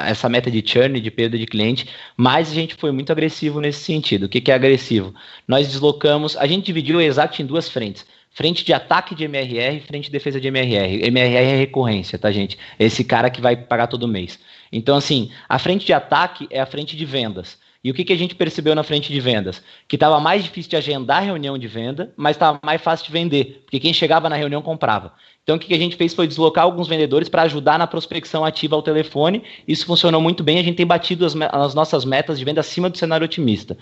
essa meta de churn, de perda de cliente, mas a gente foi muito agressivo nesse sentido. O que é agressivo? Nós deslocamos, a gente dividiu o Exact em duas frentes. Frente de ataque de MRR e frente de defesa de MRR. MRR é recorrência, tá, gente? Esse cara que vai pagar todo mês. Então, assim, a frente de ataque é a frente de vendas. E o que a gente percebeu na frente de vendas? Que estava mais difícil de agendar reunião de venda, mas estava mais fácil de vender, porque quem chegava na reunião comprava. Então, o que a gente fez foi deslocar alguns vendedores para ajudar na prospecção ativa ao telefone. Isso funcionou muito bem, a gente tem batido as nossas metas de venda acima do cenário otimista.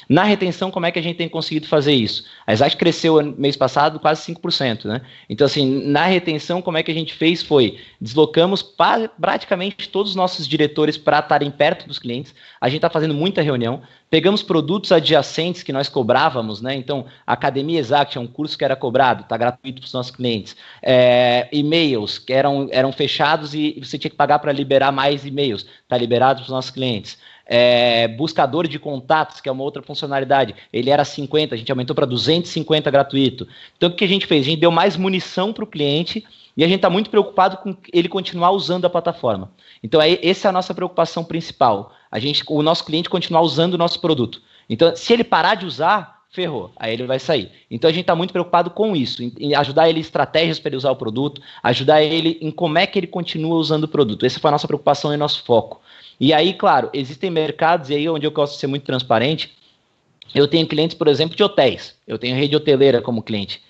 Na retenção, como é que a gente tem conseguido fazer isso? A Exact cresceu mês passado quase 5%, né? Então, assim, na retenção, como é que a gente fez foi, deslocamos praticamente todos os nossos diretores para estarem perto dos clientes, a gente está fazendo muita reunião, pegamos produtos adjacentes que nós cobrávamos, né? Então, a Academia Exact é um curso que era cobrado, está gratuito para os nossos clientes. E-mails que eram fechados e você tinha que pagar para liberar mais e-mails, está liberado para os nossos clientes. Buscador de contatos, que é uma outra funcionalidade, ele era 50, a gente aumentou para 250 gratuito. Então, o que a gente fez? A gente deu mais munição para o cliente e a gente está muito preocupado com ele continuar usando a plataforma. Então, essa é a nossa preocupação principal. O nosso cliente continuar usando o nosso produto. Então, se ele parar de usar, ferrou, aí ele vai sair. Então, a gente está muito preocupado com isso, em ajudar ele em estratégias para ele usar o produto, ajudar ele em como é que ele continua usando o produto. Essa foi a nossa preocupação e nosso foco. E aí, claro, existem mercados, e aí onde eu gosto de ser muito transparente, eu tenho clientes, por exemplo, de hotéis, eu tenho rede hoteleira como cliente.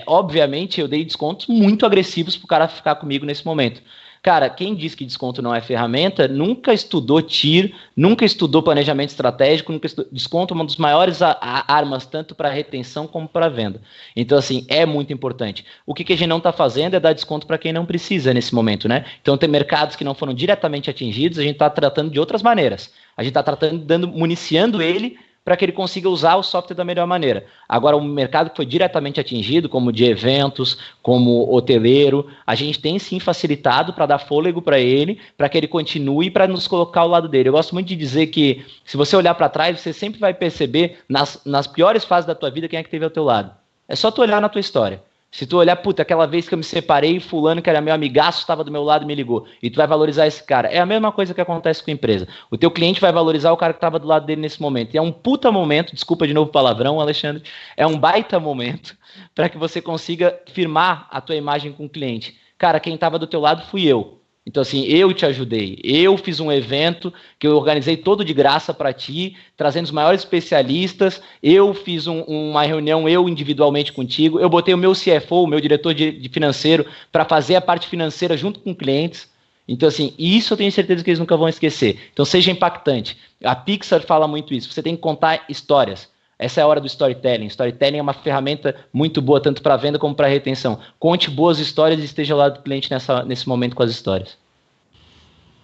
Obviamente, eu dei descontos muito agressivos para o cara ficar comigo nesse momento. Cara, quem diz que desconto não é ferramenta, nunca estudou TIR, nunca estudou planejamento estratégico, desconto é uma das maiores armas, tanto para retenção como para venda. Então, assim, é muito importante. O que a gente não está fazendo é dar desconto para quem não precisa nesse momento, né? Então, tem mercados que não foram diretamente atingidos, a gente está tratando de outras maneiras. A gente está tratando, municiando ele para que ele consiga usar o software da melhor maneira. Agora, o mercado que foi diretamente atingido, como de eventos, como hoteleiro, a gente tem sim facilitado para dar fôlego para ele, para que ele continue, para nos colocar ao lado dele. Eu gosto muito de dizer que, se você olhar para trás, você sempre vai perceber, nas piores fases da tua vida, quem é que esteve ao teu lado. É só tu olhar na tua história. Se tu olhar, puta, aquela vez que eu me separei, fulano que era meu amigaço, estava do meu lado e me ligou. E tu vai valorizar esse cara. É a mesma coisa que acontece com a empresa. O teu cliente vai valorizar o cara que estava do lado dele nesse momento. E é um puta momento, desculpa de novo o palavrão, Alexandre, é um baita momento para que você consiga firmar a tua imagem com o cliente. Cara, quem estava do teu lado fui eu. Então, assim, eu te ajudei. Eu fiz um evento que eu organizei todo de graça para ti, trazendo os maiores especialistas. Eu fiz uma reunião, eu individualmente contigo. Eu botei o meu CFO, o meu diretor de financeiro, para fazer a parte financeira junto com clientes. Então, assim, isso eu tenho certeza que eles nunca vão esquecer. Então, seja impactante. A Pixar fala muito isso. Você tem que contar histórias. Essa é a hora do storytelling. Storytelling é uma ferramenta muito boa, tanto para venda como para retenção. Conte boas histórias e esteja ao lado do cliente nesse momento com as histórias.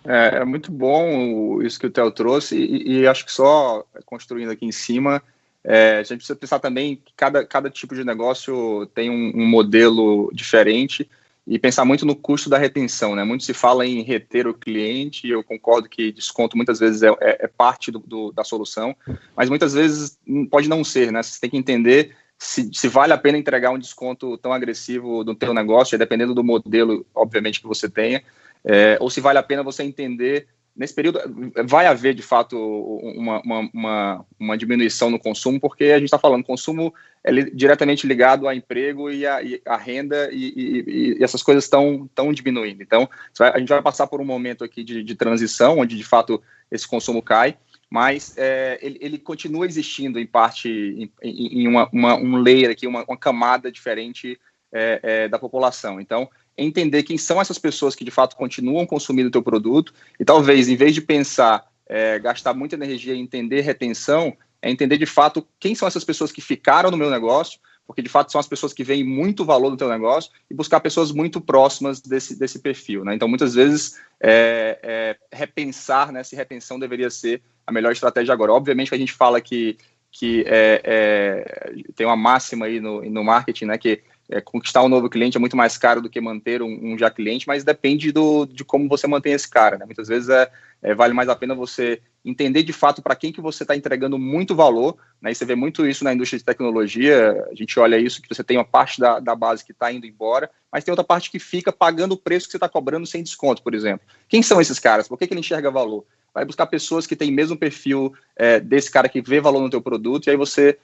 É muito bom isso que o Theo trouxe, e acho que só construindo aqui em cima, a gente precisa pensar também que cada tipo de negócio tem um modelo diferente, e pensar muito no custo da retenção, né? Muito se fala em reter o cliente, e eu concordo que desconto muitas vezes é parte da solução, mas muitas vezes pode não ser, né? Você tem que entender se vale a pena entregar um desconto tão agressivo no teu negócio, dependendo do modelo, obviamente, que você tenha, ou se vale a pena você entender, nesse período, vai haver, de fato, uma diminuição no consumo, porque a gente está falando, consumo é diretamente ligado ao emprego e à renda, e essas coisas estão diminuindo. Então, a gente vai passar por um momento aqui de transição, onde, de fato, esse consumo cai, mas ele continua existindo, em parte, em um layer aqui, uma camada diferente da população. Então, é entender quem são essas pessoas que de fato continuam consumindo o teu produto e talvez, em vez de pensar, gastar muita energia em entender retenção, é entender de fato quem são essas pessoas que ficaram no meu negócio, porque de fato são as pessoas que veem muito valor no teu negócio, e buscar pessoas muito próximas desse perfil, né? Então, muitas vezes, repensar, né, se retenção deveria ser a melhor estratégia agora. Obviamente que a gente fala que tem uma máxima aí no marketing, né, que conquistar um novo cliente é muito mais caro do que manter um já cliente, mas depende de como você mantém esse cara, né? Muitas vezes vale mais a pena você entender de fato para quem que você está entregando muito valor, né? E você vê muito isso na indústria de tecnologia, a gente olha isso, que você tem uma parte da base que está indo embora, mas tem outra parte que fica pagando o preço que você está cobrando sem desconto, por exemplo. Quem são esses caras? Por que ele enxerga valor? Vai buscar pessoas que têm o mesmo perfil desse cara que vê valor no teu produto, e aí você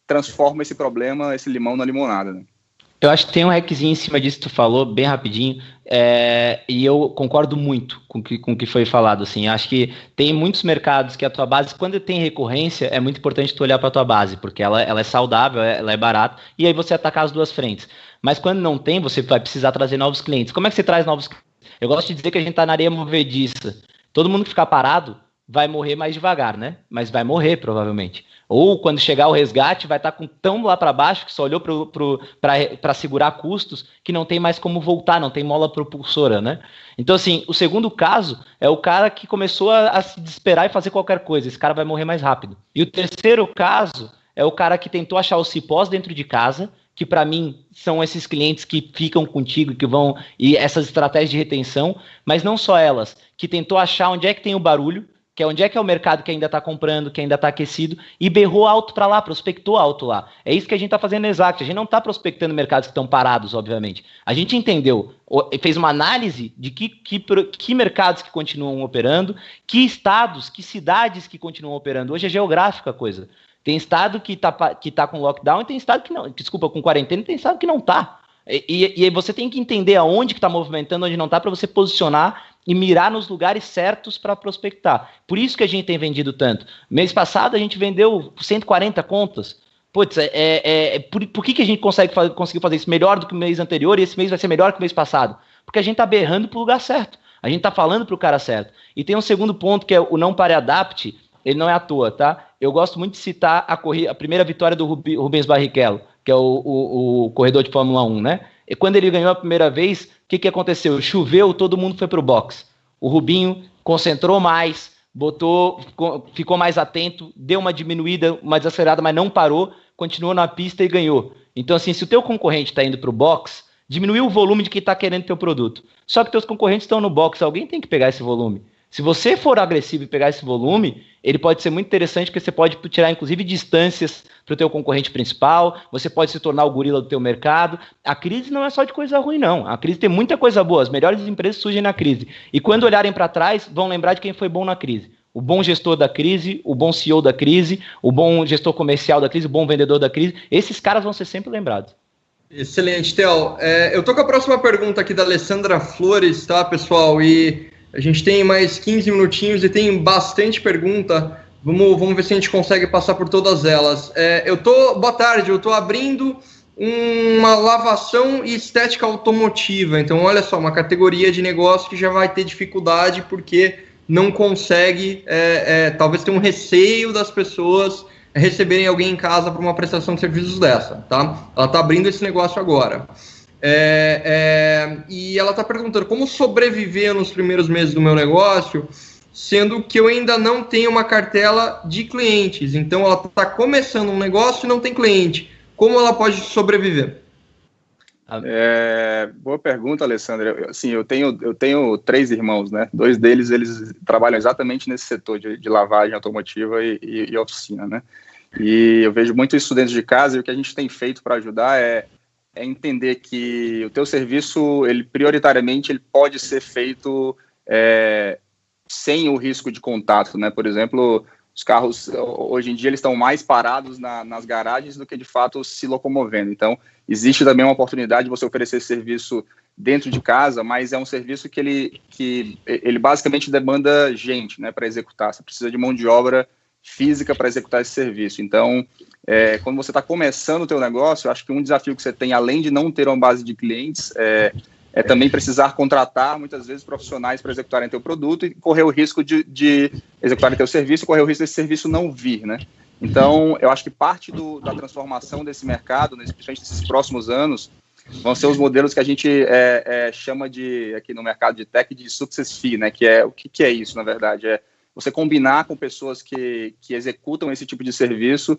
transforma esse problema, esse limão na limonada, né? Eu acho que tem um hackzinho em cima disso que tu falou, bem rapidinho, e eu concordo muito com o que foi falado, assim. Acho que tem muitos mercados que a tua base, quando tem recorrência, é muito importante tu olhar para a tua base, porque ela é saudável, ela é barata, e aí você atacar as duas frentes. Mas quando não tem, você vai precisar trazer novos clientes. Como é que você traz novos clientes? Eu gosto de dizer que a gente está na areia movediça. Todo mundo que ficar parado vai morrer mais devagar, né? Mas vai morrer, provavelmente. Ou quando chegar o resgate, vai estar tão lá para baixo que só olhou para segurar custos que não tem mais como voltar, não tem mola propulsora, né? Então, assim, o segundo caso é o cara que começou a se desesperar e fazer qualquer coisa. Esse cara vai morrer mais rápido. E o terceiro caso é o cara que tentou achar os cipós dentro de casa, que para mim são esses clientes que ficam contigo, que vão, e essas estratégias de retenção, mas não só elas, que tentou achar onde é que tem o barulho, que é onde é que é o mercado que ainda está comprando, que ainda está aquecido, e berrou alto para lá, prospectou alto lá. É isso que a gente está fazendo no Exact. A gente não está prospectando mercados que estão parados, obviamente. A gente entendeu, fez uma análise de que mercados que continuam operando, que estados, que cidades que continuam operando. Hoje é geográfica a coisa. Tem estado que tá com lockdown e tem estado que não, desculpa, com quarentena, e tem estado que não está. E você tem que entender aonde que está movimentando, onde não está, para você posicionar e mirar nos lugares certos para prospectar. Por isso que a gente tem vendido tanto. Mês passado a gente vendeu 140 contas. Putz, por que a gente conseguiu fazer isso melhor do que o mês anterior e esse mês vai ser melhor que o mês passado? Porque a gente está berrando para o lugar certo. A gente está falando para o cara certo. E tem um segundo ponto que é o não pare adapte. Ele não é à toa, tá? Eu gosto muito de citar a primeira vitória do Rubens Barrichello, que é o corredor de Fórmula 1, né? E quando ele ganhou a primeira vez, o que aconteceu? Choveu, todo mundo foi pro box. O Rubinho concentrou mais, ficou mais atento, deu uma diminuída, uma desacelerada, mas não parou, continuou na pista e ganhou. Então, assim, se o teu concorrente está indo pro box, diminuiu o volume de quem está querendo teu produto. Só que teus concorrentes estão no box, alguém tem que pegar esse volume. Se você for agressivo e pegar esse volume, ele pode ser muito interessante, porque você pode tirar, inclusive, distâncias para o teu concorrente principal, você pode se tornar o gorila do teu mercado. A crise não é só de coisa ruim, não. A crise tem muita coisa boa. As melhores empresas surgem na crise. E quando olharem para trás, vão lembrar de quem foi bom na crise. O bom gestor da crise, o bom CEO da crise, o bom gestor comercial da crise, o bom vendedor da crise. Esses caras vão ser sempre lembrados. Excelente, Theo. Eu tô com a próxima pergunta aqui da Alessandra Flores, tá, pessoal? E a gente tem mais 15 minutinhos e tem bastante pergunta. Vamos ver se a gente consegue passar por todas elas. Boa tarde, eu estou abrindo uma lavação e estética automotiva. Então, olha só, uma categoria de negócio que já vai ter dificuldade porque não consegue, talvez tenha um receio das pessoas receberem alguém em casa para uma prestação de serviços dessa, tá? Ela está abrindo esse negócio agora. E ela está perguntando como sobreviver nos primeiros meses do meu negócio, sendo que eu ainda não tenho uma cartela de clientes. Então, ela está começando um negócio e não tem cliente. Como ela pode sobreviver? Boa pergunta, Alessandra. Assim, eu tenho 3 irmãos, né? 2 deles, eles trabalham exatamente nesse setor de lavagem automotiva e oficina, né? E eu vejo muito isso dentro de casa, e o que a gente tem feito para ajudar é entender que o teu serviço, ele prioritariamente, ele pode ser feito sem o risco de contato, né? Por exemplo, os carros, hoje em dia, eles estão mais parados nas garagens do que, de fato, se locomovendo. Então, existe também uma oportunidade de você oferecer esse serviço dentro de casa, mas é um serviço que ele basicamente demanda gente, né, para executar. Você precisa de mão de obra física para executar esse serviço. Então, quando você está começando o teu negócio, eu acho que um desafio que você tem, além de não ter uma base de clientes, também precisar contratar, muitas vezes, profissionais para executarem teu produto e correr o risco de executarem teu serviço e correr o risco desse serviço não vir, né? Então, eu acho que parte da transformação desse mercado, principalmente nesses próximos anos, vão ser os modelos que a gente chama aqui no mercado de tech, de success fee, né? O que é isso, na verdade? É você combinar com pessoas que executam esse tipo de serviço,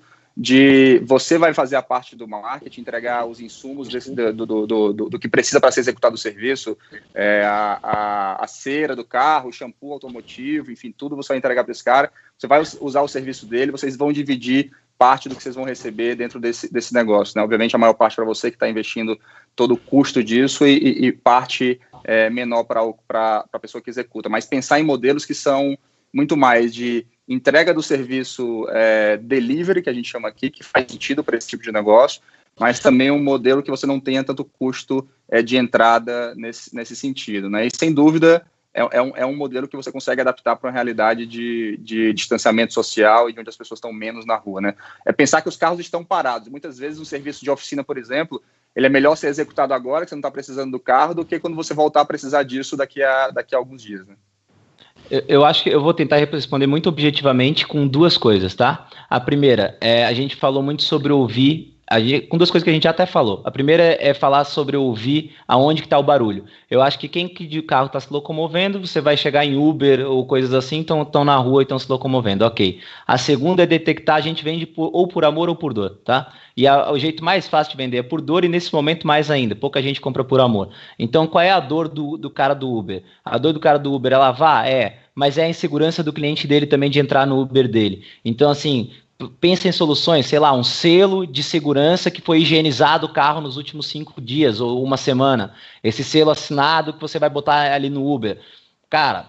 você vai fazer a parte do marketing, entregar os insumos do que precisa para ser executado o serviço, a cera do carro, o shampoo automotivo, enfim, tudo você vai entregar para esse cara, você vai usar o serviço dele, vocês vão dividir parte do que vocês vão receber dentro desse negócio, né? Obviamente a maior parte para você que está investindo todo o custo disso e parte menor para a pessoa que executa, mas pensar em modelos que são muito mais de entrega do serviço delivery, que a gente chama aqui, que faz sentido para esse tipo de negócio, mas também um modelo que você não tenha tanto custo de entrada nesse sentido, né? E sem dúvida é um modelo que você consegue adaptar para uma realidade de distanciamento social e de onde as pessoas estão menos na rua, né? É pensar que os carros estão parados. Muitas vezes um serviço de oficina, por exemplo, ele é melhor ser executado agora, que você não está precisando do carro, do que quando você voltar a precisar disso daqui a alguns dias, né? Eu acho que eu vou tentar responder muito objetivamente com duas coisas, tá? A primeira, a gente falou muito sobre ouvir, com duas coisas que a gente até falou. A primeira é falar sobre ouvir aonde que está o barulho. Eu acho que quem de carro está se locomovendo, você vai chegar em Uber ou coisas assim, estão na rua e estão se locomovendo, ok. A segunda é detectar, a gente vende ou por amor ou por dor, tá? E o jeito mais fácil de vender é por dor e nesse momento mais ainda, pouca gente compra por amor. Então qual é a dor do cara do Uber? A dor do cara do Uber é lavar? Mas é a insegurança do cliente dele também de entrar no Uber dele. Então assim, pensa em soluções, sei lá, um selo de segurança que foi higienizado o carro nos últimos 5 dias ou uma semana. Esse selo assinado que você vai botar ali no Uber. Cara,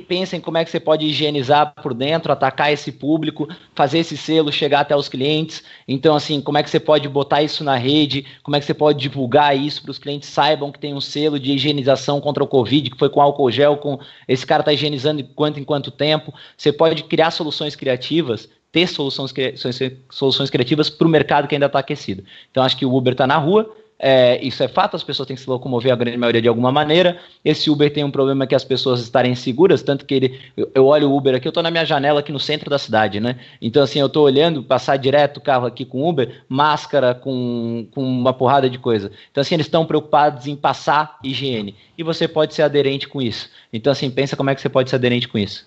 pensa em como é que você pode higienizar por dentro, atacar esse público, fazer esse selo chegar até os clientes. Então, assim, como é que você pode botar isso na rede, como é que você pode divulgar isso para os clientes saibam que tem um selo de higienização contra o Covid, que foi com álcool gel, esse cara está higienizando em quanto tempo. Você pode criar soluções criativas, ter soluções criativas para o mercado que ainda está aquecido. Então, acho que o Uber está na rua, isso é fato, as pessoas têm que se locomover, a grande maioria de alguma maneira. Esse Uber tem um problema que as pessoas estarem seguras, tanto que eu olho o Uber aqui, eu estou na minha janela aqui no centro da cidade, né? Então assim, eu estou olhando, passar direto o carro aqui com Uber, máscara, com uma porrada de coisa. Então assim, eles estão preocupados em passar higiene, e você pode ser aderente com isso. Então assim, pensa como é que você pode ser aderente com isso.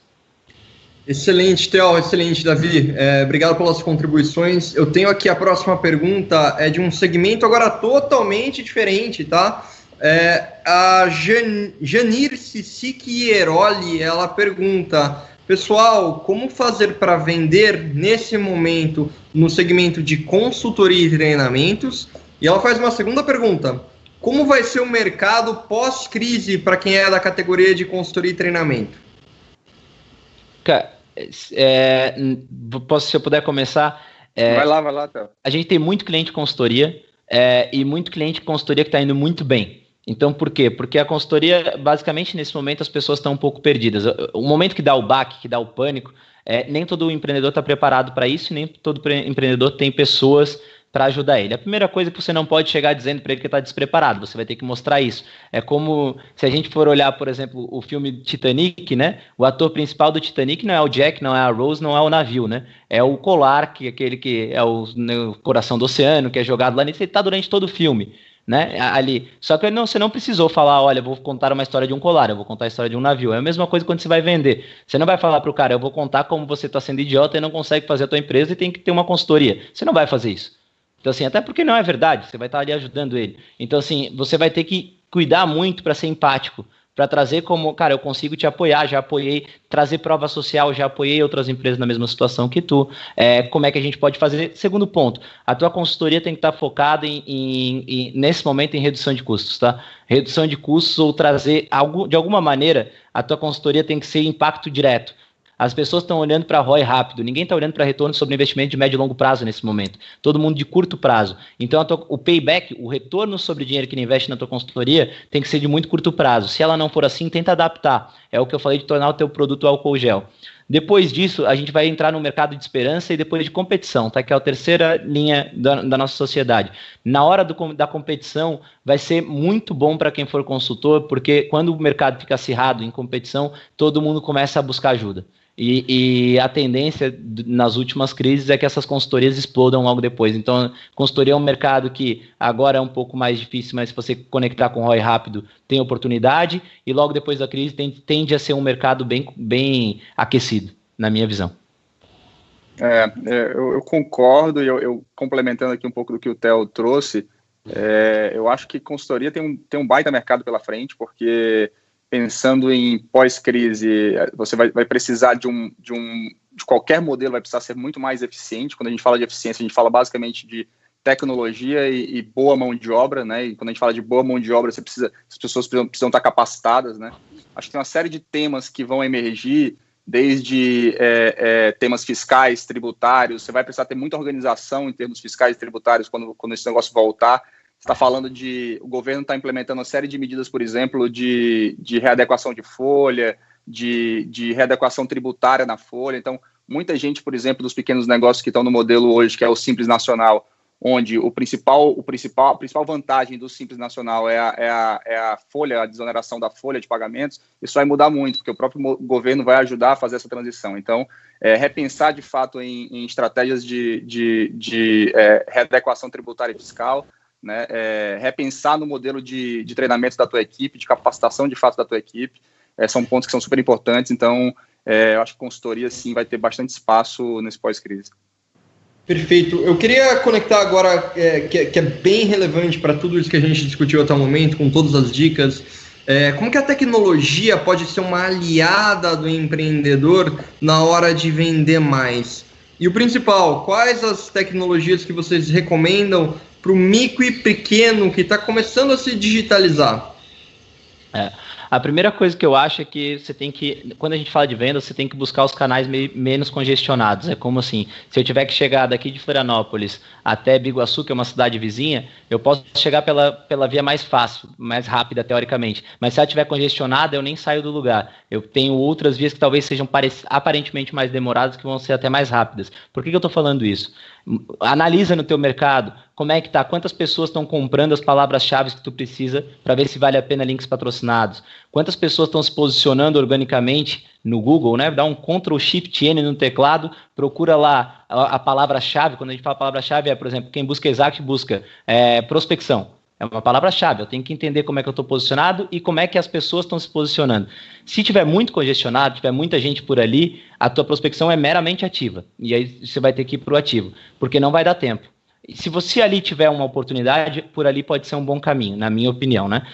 Excelente, Theo, excelente, Davi. Obrigado pelas contribuições. Eu tenho aqui a próxima pergunta, é de um segmento agora totalmente diferente, tá? A Janir Sicchieroli, ela pergunta: pessoal, como fazer para vender nesse momento no segmento de consultoria e treinamentos? E ela faz uma segunda pergunta: como vai ser o mercado pós-crise para quem é da categoria de consultoria e treinamento? Cara, se eu puder começar. Vai lá, Theo. A gente tem muito cliente de consultoria e muito cliente de consultoria que está indo muito bem. Então, por quê? Porque a consultoria, basicamente, nesse momento, as pessoas estão um pouco perdidas. O momento que dá o baque, que dá o pânico, nem todo empreendedor está preparado para isso, nem todo empreendedor tem pessoas para ajudar ele. A primeira coisa é que você não pode chegar dizendo para ele que está despreparado, você vai ter que mostrar isso. É como se a gente for olhar, por exemplo, o filme Titanic, né? O ator principal do Titanic não é o Jack, não é a Rose, não é o navio, né? É o colar, aquele que é o coração do oceano, que é jogado lá nisso, ele está durante todo o filme, né? Ali. Só que você não precisou falar, olha, eu vou contar uma história de um colar, eu vou contar a história de um navio. É a mesma coisa quando você vai vender. Você não vai falar para o cara, eu vou contar como você está sendo idiota e não consegue fazer a tua empresa e tem que ter uma consultoria. Você não vai fazer isso. Então, assim, até porque não é verdade, você vai estar ali ajudando ele. Então, assim, você vai ter que cuidar muito para ser empático, para trazer como, cara, eu consigo te apoiar, já apoiei, trazer prova social, já apoiei outras empresas na mesma situação que tu. Como é que a gente pode fazer? Segundo ponto, a tua consultoria tem que estar focada nesse momento em redução de custos, tá? Redução de custos ou trazer algo, de alguma maneira, a tua consultoria tem que ser impacto direto. As pessoas estão olhando para ROI rápido, ninguém está olhando para retorno sobre investimento de médio e longo prazo nesse momento. Todo mundo de curto prazo. Então, o payback, o retorno sobre o dinheiro que ele investe na tua consultoria tem que ser de muito curto prazo. Se ela não for assim, tenta adaptar. É o que eu falei de tornar o teu produto álcool gel. Depois disso, a gente vai entrar no mercado de esperança e depois de competição, tá? Que é a terceira linha da nossa sociedade. Na hora da competição, vai ser muito bom para quem for consultor, porque quando o mercado fica acirrado em competição, todo mundo começa a buscar ajuda. E a tendência nas últimas crises é que essas consultorias explodam logo depois. Então, consultoria é um mercado que agora é um pouco mais difícil, mas se você conectar com o ROI rápido, tem oportunidade. E logo depois da crise, tende a ser um mercado bem aquecido, na minha visão. Eu concordo, e eu complementando aqui um pouco do que o Theo trouxe, eu acho que consultoria tem um baita mercado pela frente, porque... pensando em pós-crise, você vai precisar de qualquer modelo, vai precisar ser muito mais eficiente. Quando a gente fala de eficiência, a gente fala basicamente de tecnologia e boa mão de obra, né? E quando a gente fala de boa mão de obra, as pessoas precisam estar capacitadas, né? Acho que tem uma série de temas que vão emergir, desde temas fiscais, tributários. Você vai precisar ter muita organização em termos fiscais e tributários quando esse negócio voltar. Você está falando o governo está implementando uma série de medidas, por exemplo, de readequação de folha, de readequação tributária na folha. Então, muita gente, por exemplo, dos pequenos negócios que estão no modelo hoje, que é o Simples Nacional, onde a principal vantagem do Simples Nacional é a folha, a desoneração da folha de pagamentos, isso vai mudar muito, porque o próprio governo vai ajudar a fazer essa transição. Então, repensar de fato em estratégias de readequação tributária e fiscal, né, repensar no modelo de treinamento da tua equipe, de capacitação de fato da tua equipe, são pontos que são super importantes. Então, eu acho que consultoria sim vai ter bastante espaço nesse pós-crise. Perfeito. Eu queria conectar agora, que é bem relevante para tudo isso que a gente discutiu até o momento, com todas as dicas, como que a tecnologia pode ser uma aliada do empreendedor na hora de vender mais? E o principal, quais as tecnologias que vocês recomendam para o micro e pequeno que está começando a se digitalizar? A primeira coisa que eu acho é que quando a gente fala de venda, você tem que buscar os canais menos congestionados. É como assim, se eu tiver que chegar daqui de Florianópolis até Biguaçu, que é uma cidade vizinha, eu posso chegar pela via mais fácil, mais rápida, teoricamente. Mas se ela estiver congestionada, eu nem saio do lugar. Eu tenho outras vias que talvez sejam aparentemente mais demoradas, que vão ser até mais rápidas. Por que eu estou falando isso? Analisa no teu mercado, como é que tá, quantas pessoas estão comprando as palavras-chave que tu precisa para ver se vale a pena links patrocinados, quantas pessoas estão se posicionando organicamente no Google, né? Dá um Ctrl+Shift+N no teclado, procura lá a palavra-chave. Quando a gente fala palavra-chave, por exemplo, quem busca Exact busca prospecção. É uma palavra-chave, eu tenho que entender como é que eu estou posicionado e como é que as pessoas estão se posicionando. Se tiver muito congestionado, tiver muita gente por ali, a tua prospecção é meramente ativa. E aí você vai ter que ir para o ativo, porque não vai dar tempo. Se você ali tiver uma oportunidade, por ali pode ser um bom caminho, na minha opinião, né?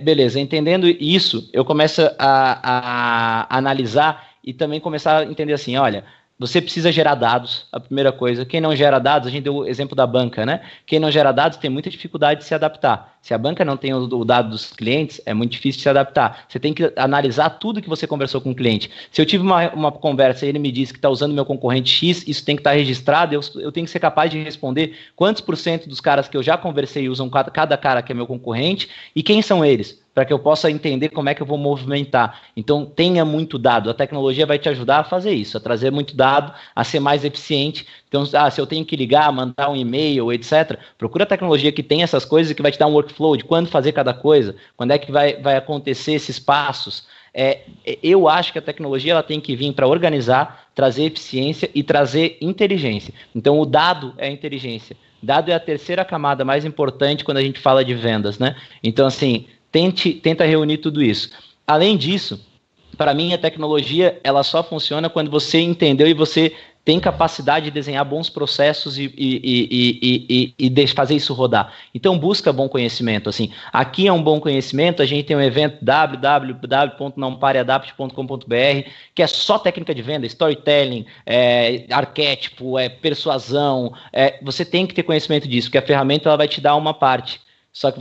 Beleza, entendendo isso, eu começo a analisar e também começar a entender assim, olha... Você precisa gerar dados, a primeira coisa. Quem não gera dados, a gente deu o exemplo da banca, né? Quem não gera dados tem muita dificuldade de se adaptar. Se a banca não tem o dado dos clientes, é muito difícil de se adaptar. Você tem que analisar tudo que você conversou com o cliente. Se eu tive uma conversa e ele me disse que está usando meu concorrente X, isso tem que estar registrado, eu tenho que ser capaz de responder quantos % dos caras que eu já conversei usam cada cara que é meu concorrente e quem são eles, para que eu possa entender como é que eu vou movimentar. Então, tenha muito dado. A tecnologia vai te ajudar a fazer isso, a trazer muito dado, a ser mais eficiente. Então, se eu tenho que ligar, mandar um e-mail, etc., procura a tecnologia que tem essas coisas e que vai te dar um workflow de quando fazer cada coisa, quando é que vai acontecer esses passos. Eu acho que a tecnologia ela tem que vir para organizar, trazer eficiência e trazer inteligência. Então, o dado é a inteligência. Dado é a terceira camada mais importante quando a gente fala de vendas, né? Então, assim... Tenta reunir tudo isso. Além disso, para mim, a tecnologia ela só funciona quando você entendeu e você tem capacidade de desenhar bons processos e fazer isso rodar. Então, busca bom conhecimento. Assim, aqui é um bom conhecimento, a gente tem um evento www.nãopareadapt.com.br, que é só técnica de venda, storytelling, arquétipo, persuasão. Você tem que ter conhecimento disso, porque a ferramenta ela vai te dar uma parte. Só que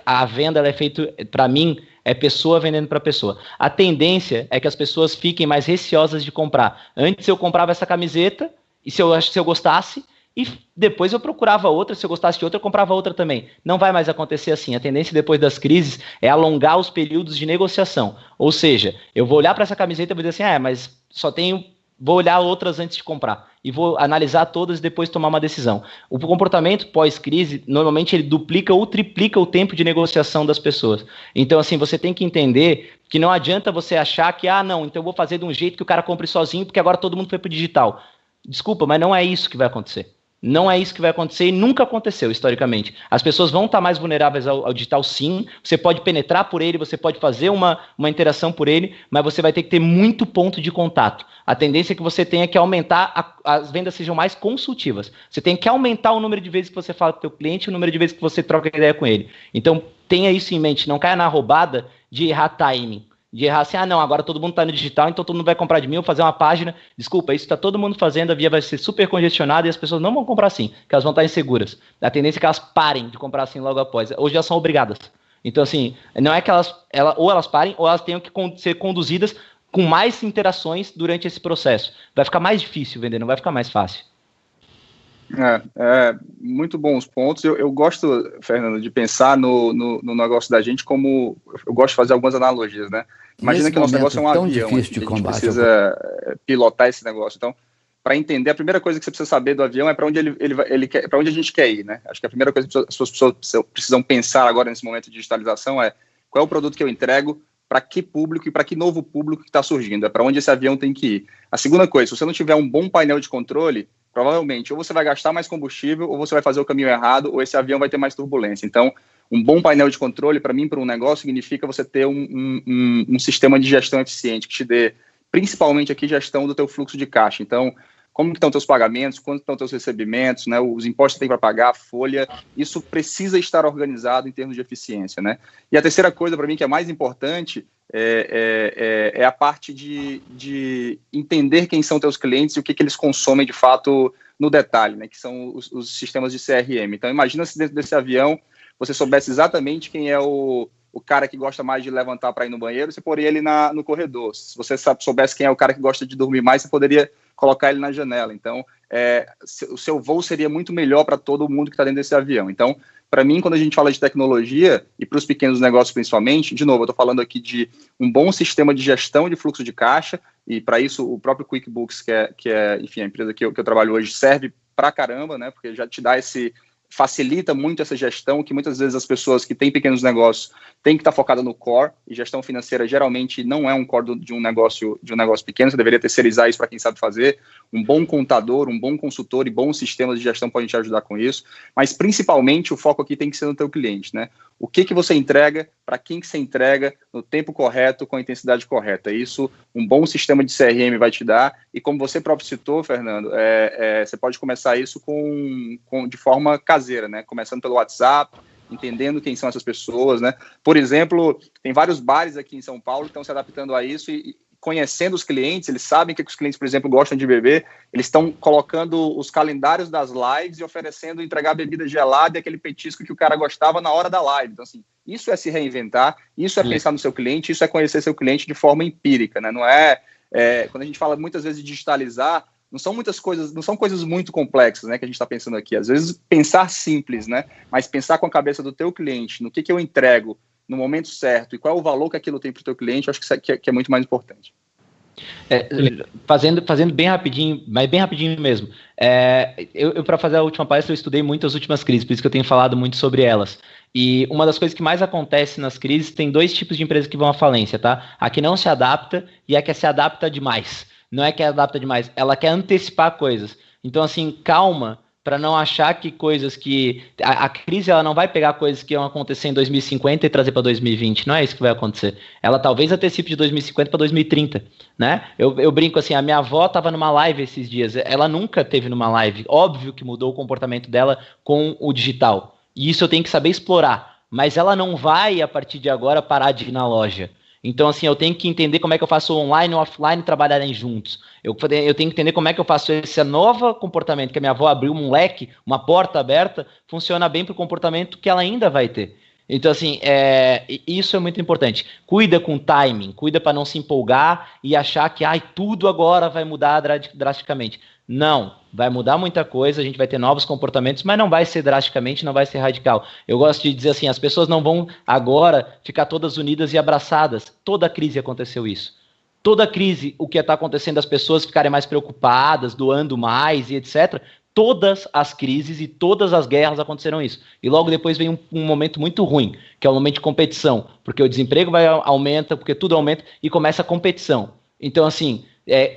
a venda ela é feita, para mim, é pessoa vendendo para pessoa. A tendência é que as pessoas fiquem mais receosas de comprar. Antes eu comprava essa camiseta, e se eu gostasse, e depois eu procurava outra, se eu gostasse de outra, eu comprava outra também. Não vai mais acontecer assim. A tendência depois das crises é alongar os períodos de negociação. Ou seja, eu vou olhar para essa camiseta e vou dizer assim, mas só tenho... Vou olhar outras antes de comprar e vou analisar todas e depois tomar uma decisão. O comportamento pós-crise, normalmente ele duplica ou triplica o tempo de negociação das pessoas. Então, assim, você tem que entender que não adianta você achar que, não, então eu vou fazer de um jeito que o cara compre sozinho porque agora todo mundo foi para o digital. Desculpa, mas não é isso que vai acontecer. Não é isso que vai acontecer e nunca aconteceu historicamente. As pessoas vão estar mais vulneráveis ao digital, sim. Você pode penetrar por ele, você pode fazer uma interação por ele, mas você vai ter que ter muito ponto de contato. A tendência é que você tenha que aumentar, as vendas sejam mais consultivas. Você tem que aumentar o número de vezes que você fala com o seu cliente, o número de vezes que você troca ideia com ele. Então, tenha isso em mente. Não caia na roubada de errar timing. De errar assim, não, agora todo mundo está no digital, então todo mundo vai comprar de mim, eu vou fazer uma página. Desculpa, isso está todo mundo fazendo, a via vai ser super congestionada e as pessoas não vão comprar assim, porque elas vão estar inseguras. A tendência é que elas parem de comprar assim logo após. Hoje elas são obrigadas. Então, assim, não é que ou elas parem, ou elas tenham que ser conduzidas com mais interações durante esse processo. Vai ficar mais difícil vender, não vai ficar mais fácil. Muito bons pontos. Eu gosto, Fernando, de pensar no negócio da gente como... Eu gosto de fazer algumas analogias, né? Imagina que o nosso negócio é um avião, a gente precisa pilotar esse negócio. Então, para entender, a primeira coisa que você precisa saber do avião é para onde para onde a gente quer ir, né? Acho que a primeira coisa que as pessoas precisam pensar agora nesse momento de digitalização é qual é o produto que eu entrego, para que público e para que novo público que está surgindo, é para onde esse avião tem que ir. A segunda coisa, se você não tiver um bom painel de controle, provavelmente ou você vai gastar mais combustível, ou você vai fazer o caminho errado, ou esse avião vai ter mais turbulência. Então, um bom painel de controle, para mim, para um negócio, significa você ter um sistema de gestão eficiente, que te dê, principalmente aqui, gestão do teu fluxo de caixa. Então, como que estão teus pagamentos, quanto estão teus recebimentos, né, os impostos que tem para pagar, a folha, isso precisa estar organizado em termos de eficiência, né? E a terceira coisa, para mim, que é mais importante, é a parte de entender quem são teus clientes e o que eles consomem, de fato, no detalhe, né, que são os sistemas de CRM. Então, imagina se dentro desse avião você soubesse exatamente quem é o cara que gosta mais de levantar para ir no banheiro, você poria ele no corredor. Se você soubesse quem é o cara que gosta de dormir mais, você poderia colocar ele na janela. Então, o seu voo seria muito melhor para todo mundo que está dentro desse avião. Então, para mim, quando a gente fala de tecnologia, e para os pequenos negócios principalmente, de novo, eu estou falando aqui de um bom sistema de gestão de fluxo de caixa, e para isso o próprio QuickBooks, que é enfim, a empresa que eu trabalho hoje, serve pra caramba, né? Porque já te dá facilita muito essa gestão, que muitas vezes as pessoas que têm pequenos negócios têm que estar focadas no core, e gestão financeira geralmente não é um core de um negócio pequeno, você deveria terceirizar isso para quem sabe fazer. Um bom contador, um bom consultor e bons sistemas de gestão podem te ajudar com isso, mas principalmente o foco aqui tem que ser no teu cliente, né? O que você entrega, para quem que você entrega, no tempo correto, com a intensidade correta. Isso, um bom sistema de CRM vai te dar, e como você próprio citou, Fernando, você pode começar isso de forma caseira, né? Começando pelo WhatsApp, entendendo quem são essas pessoas, né? Por exemplo, tem vários bares aqui em São Paulo que estão se adaptando a isso e conhecendo os clientes, eles sabem que os clientes, por exemplo, gostam de beber, eles estão colocando os calendários das lives e oferecendo entregar bebida gelada e aquele petisco que o cara gostava na hora da live. Então, assim, isso é se reinventar, isso é pensar no seu cliente, isso é conhecer seu cliente de forma empírica, né? Não quando a gente fala muitas vezes de digitalizar, não são coisas muito complexas, né, que a gente está pensando aqui. Às vezes, pensar simples, né, mas pensar com a cabeça do teu cliente, no que eu entrego no momento certo e qual é o valor que aquilo tem para o teu cliente, eu acho que é muito mais importante. Fazendo bem rapidinho, mas bem rapidinho mesmo. Eu para fazer a última palestra, eu estudei muito as últimas crises, por isso que eu tenho falado muito sobre elas. E uma das coisas que mais acontece nas crises, tem dois tipos de empresas que vão à falência, tá? A que não se adapta e a que se adapta demais. Não é que adapta demais, ela quer antecipar coisas. Então, assim, calma, para não achar que coisas que... A crise, ela não vai pegar coisas que iam acontecer em 2050 e trazer para 2020. Não é isso que vai acontecer. Ela talvez antecipe de 2050 para 2030, né? Eu brinco assim, a minha avó estava numa live esses dias. Ela nunca teve numa live. Óbvio que mudou o comportamento dela com o digital. E isso eu tenho que saber explorar. Mas ela não vai, a partir de agora, parar de ir na loja. Então, assim, eu tenho que entender como é que eu faço online e offline trabalharem juntos. Eu tenho que entender como é que eu faço esse novo comportamento, que a minha avó abriu um leque, uma porta aberta, funciona bem para o comportamento que ela ainda vai ter. Então, assim, isso é muito importante. Cuida com o timing, cuida para não se empolgar e achar que tudo agora vai mudar drasticamente. Não, vai mudar muita coisa, a gente vai ter novos comportamentos, mas não vai ser drasticamente, não vai ser radical. Eu gosto de dizer assim, as pessoas não vão agora ficar todas unidas e abraçadas. Toda crise aconteceu isso. Toda crise, o que está acontecendo, as pessoas ficarem mais preocupadas, doando mais e etc., todas as crises e todas as guerras aconteceram isso. E logo depois vem um momento muito ruim, que é o momento de competição, porque o desemprego aumenta, porque tudo aumenta e começa a competição. Então, assim,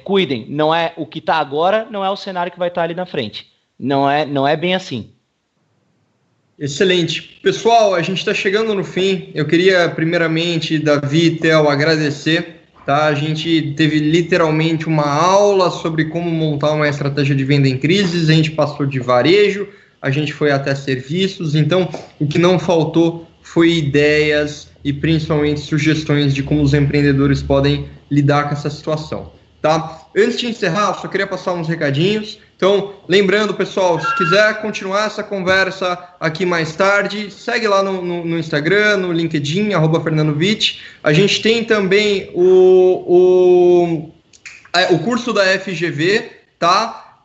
cuidem, não é o que está agora, não é o cenário que vai estar ali na frente. Não é bem assim. Excelente. Pessoal, a gente está chegando no fim. Eu queria, primeiramente, Davi e Theo, agradecer. Tá? A gente teve literalmente uma aula sobre como montar uma estratégia de venda em crises, a gente passou de varejo, a gente foi até serviços, então o que não faltou foi ideias e principalmente sugestões de como os empreendedores podem lidar com essa situação. Tá? Antes de encerrar, só queria passar uns recadinhos. Então, lembrando, pessoal, se quiser continuar essa conversa aqui mais tarde, segue lá no Instagram, no LinkedIn, @FernandoVitt. A gente tem também o curso da FGV, tá?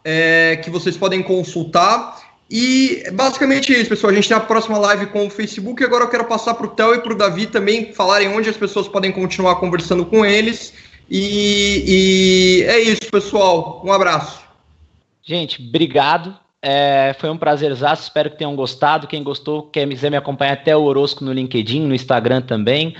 Que vocês podem consultar. E basicamente é isso, pessoal. A gente tem a próxima live com o Facebook. Agora eu quero passar para o Theo e para o Davi também falarem onde as pessoas podem continuar conversando com eles. E é isso, pessoal. Um abraço. Gente, obrigado. Foi um prazerzaço, espero que tenham gostado. Quem gostou, quiser me acompanhar até o Orosco no LinkedIn, no Instagram também.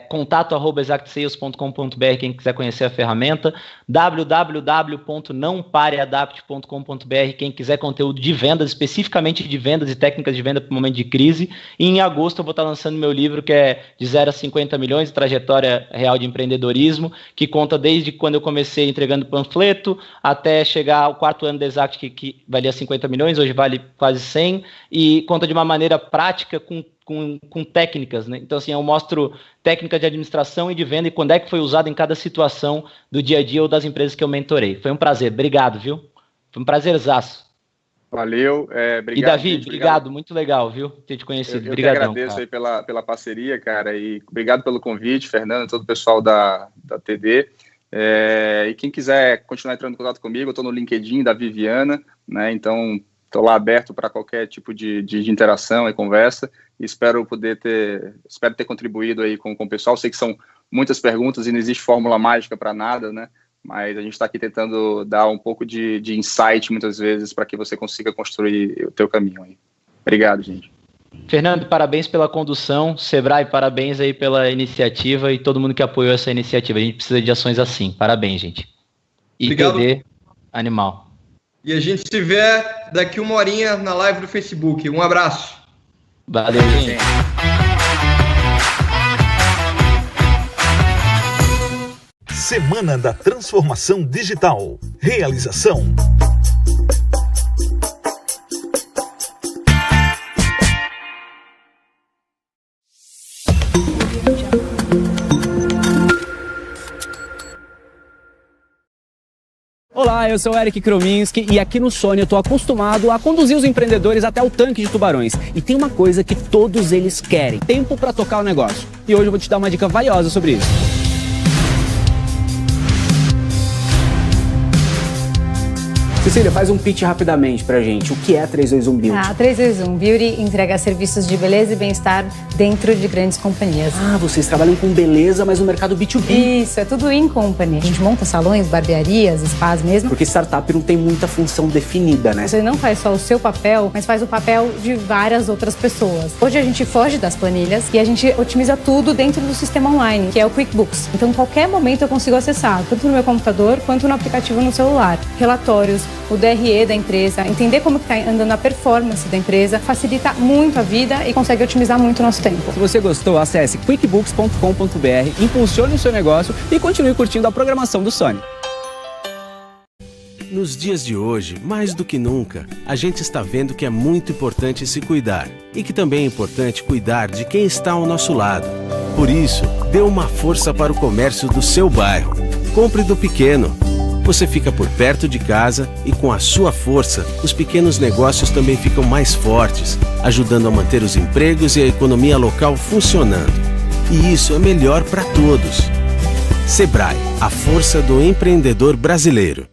Contato@exactsales.com.br, quem quiser conhecer a ferramenta. www.nãopareadapt.com.br, quem quiser conteúdo de vendas, especificamente de vendas e técnicas de venda para o momento de crise. E em agosto eu vou estar lançando meu livro, que é de 0 a 50 milhões, trajetória real de empreendedorismo, que conta desde quando eu comecei entregando panfleto até chegar ao 4º ano da Exact, que valia 50 milhões, hoje vale quase 100, e conta de uma maneira prática com técnicas, né? Então, assim, eu mostro técnica de administração e de venda e quando é que foi usado em cada situação do dia a dia ou das empresas que eu mentorei. Foi um prazer, obrigado, viu? Foi um prazerzaço. Valeu, obrigado. E Davi, gente, obrigado, muito legal, viu? Ter te conhecido. Eu que agradeço aí pela parceria, cara, e obrigado pelo convite, Fernando, todo o pessoal da TD. E quem quiser continuar entrando em contato comigo, eu estou no LinkedIn da Viviana, né? Então estou lá aberto para qualquer tipo de interação e conversa, e espero ter contribuído aí com o pessoal. Sei que são muitas perguntas e não existe fórmula mágica para nada, né? Mas a gente está aqui tentando dar um pouco de insight muitas vezes para que você consiga construir o teu caminho aí. Obrigado, gente. Fernando, parabéns pela condução. Sebrae, parabéns aí pela iniciativa e todo mundo que apoiou essa iniciativa. A gente precisa de ações assim. Parabéns, gente. IPD, animal. E a gente se vê daqui 1 horinha na live do Facebook. Um abraço. Valeu, gente. Semana da Transformação Digital. Realização. Olá, eu sou o Eric Krominski e aqui no Sony eu estou acostumado a conduzir os empreendedores até o tanque de tubarões. E tem uma coisa que todos eles querem: tempo para tocar o negócio. E hoje eu vou te dar uma dica valiosa sobre isso. Cecília, faz um pitch rapidamente pra gente. O que é a 321 Beauty? A 321 Beauty entrega serviços de beleza e bem-estar dentro de grandes companhias. Ah, vocês trabalham com beleza, mas no mercado B2B. Isso, é tudo in company. A gente monta salões, barbearias, spas mesmo. Porque startup não tem muita função definida, né? Você não faz só o seu papel, mas faz o papel de várias outras pessoas. Hoje a gente foge das planilhas e a gente otimiza tudo dentro do sistema online, que é o QuickBooks. Então, qualquer momento eu consigo acessar, tanto no meu computador quanto no aplicativo no celular. Relatórios, o DRE da empresa, entender como está andando a performance da empresa, facilita muito a vida e consegue otimizar muito o nosso tempo. Se você gostou, acesse quickbooks.com.br, impulsione o seu negócio e continue curtindo a programação do Sony. Nos dias de hoje, mais do que nunca, a gente está vendo que é muito importante se cuidar e que também é importante cuidar de quem está ao nosso lado. Por isso, dê uma força para o comércio do seu bairro. Compre do pequeno. Você fica por perto de casa e com a sua força, os pequenos negócios também ficam mais fortes, ajudando a manter os empregos e a economia local funcionando. E isso é melhor para todos. Sebrae, a força do empreendedor brasileiro.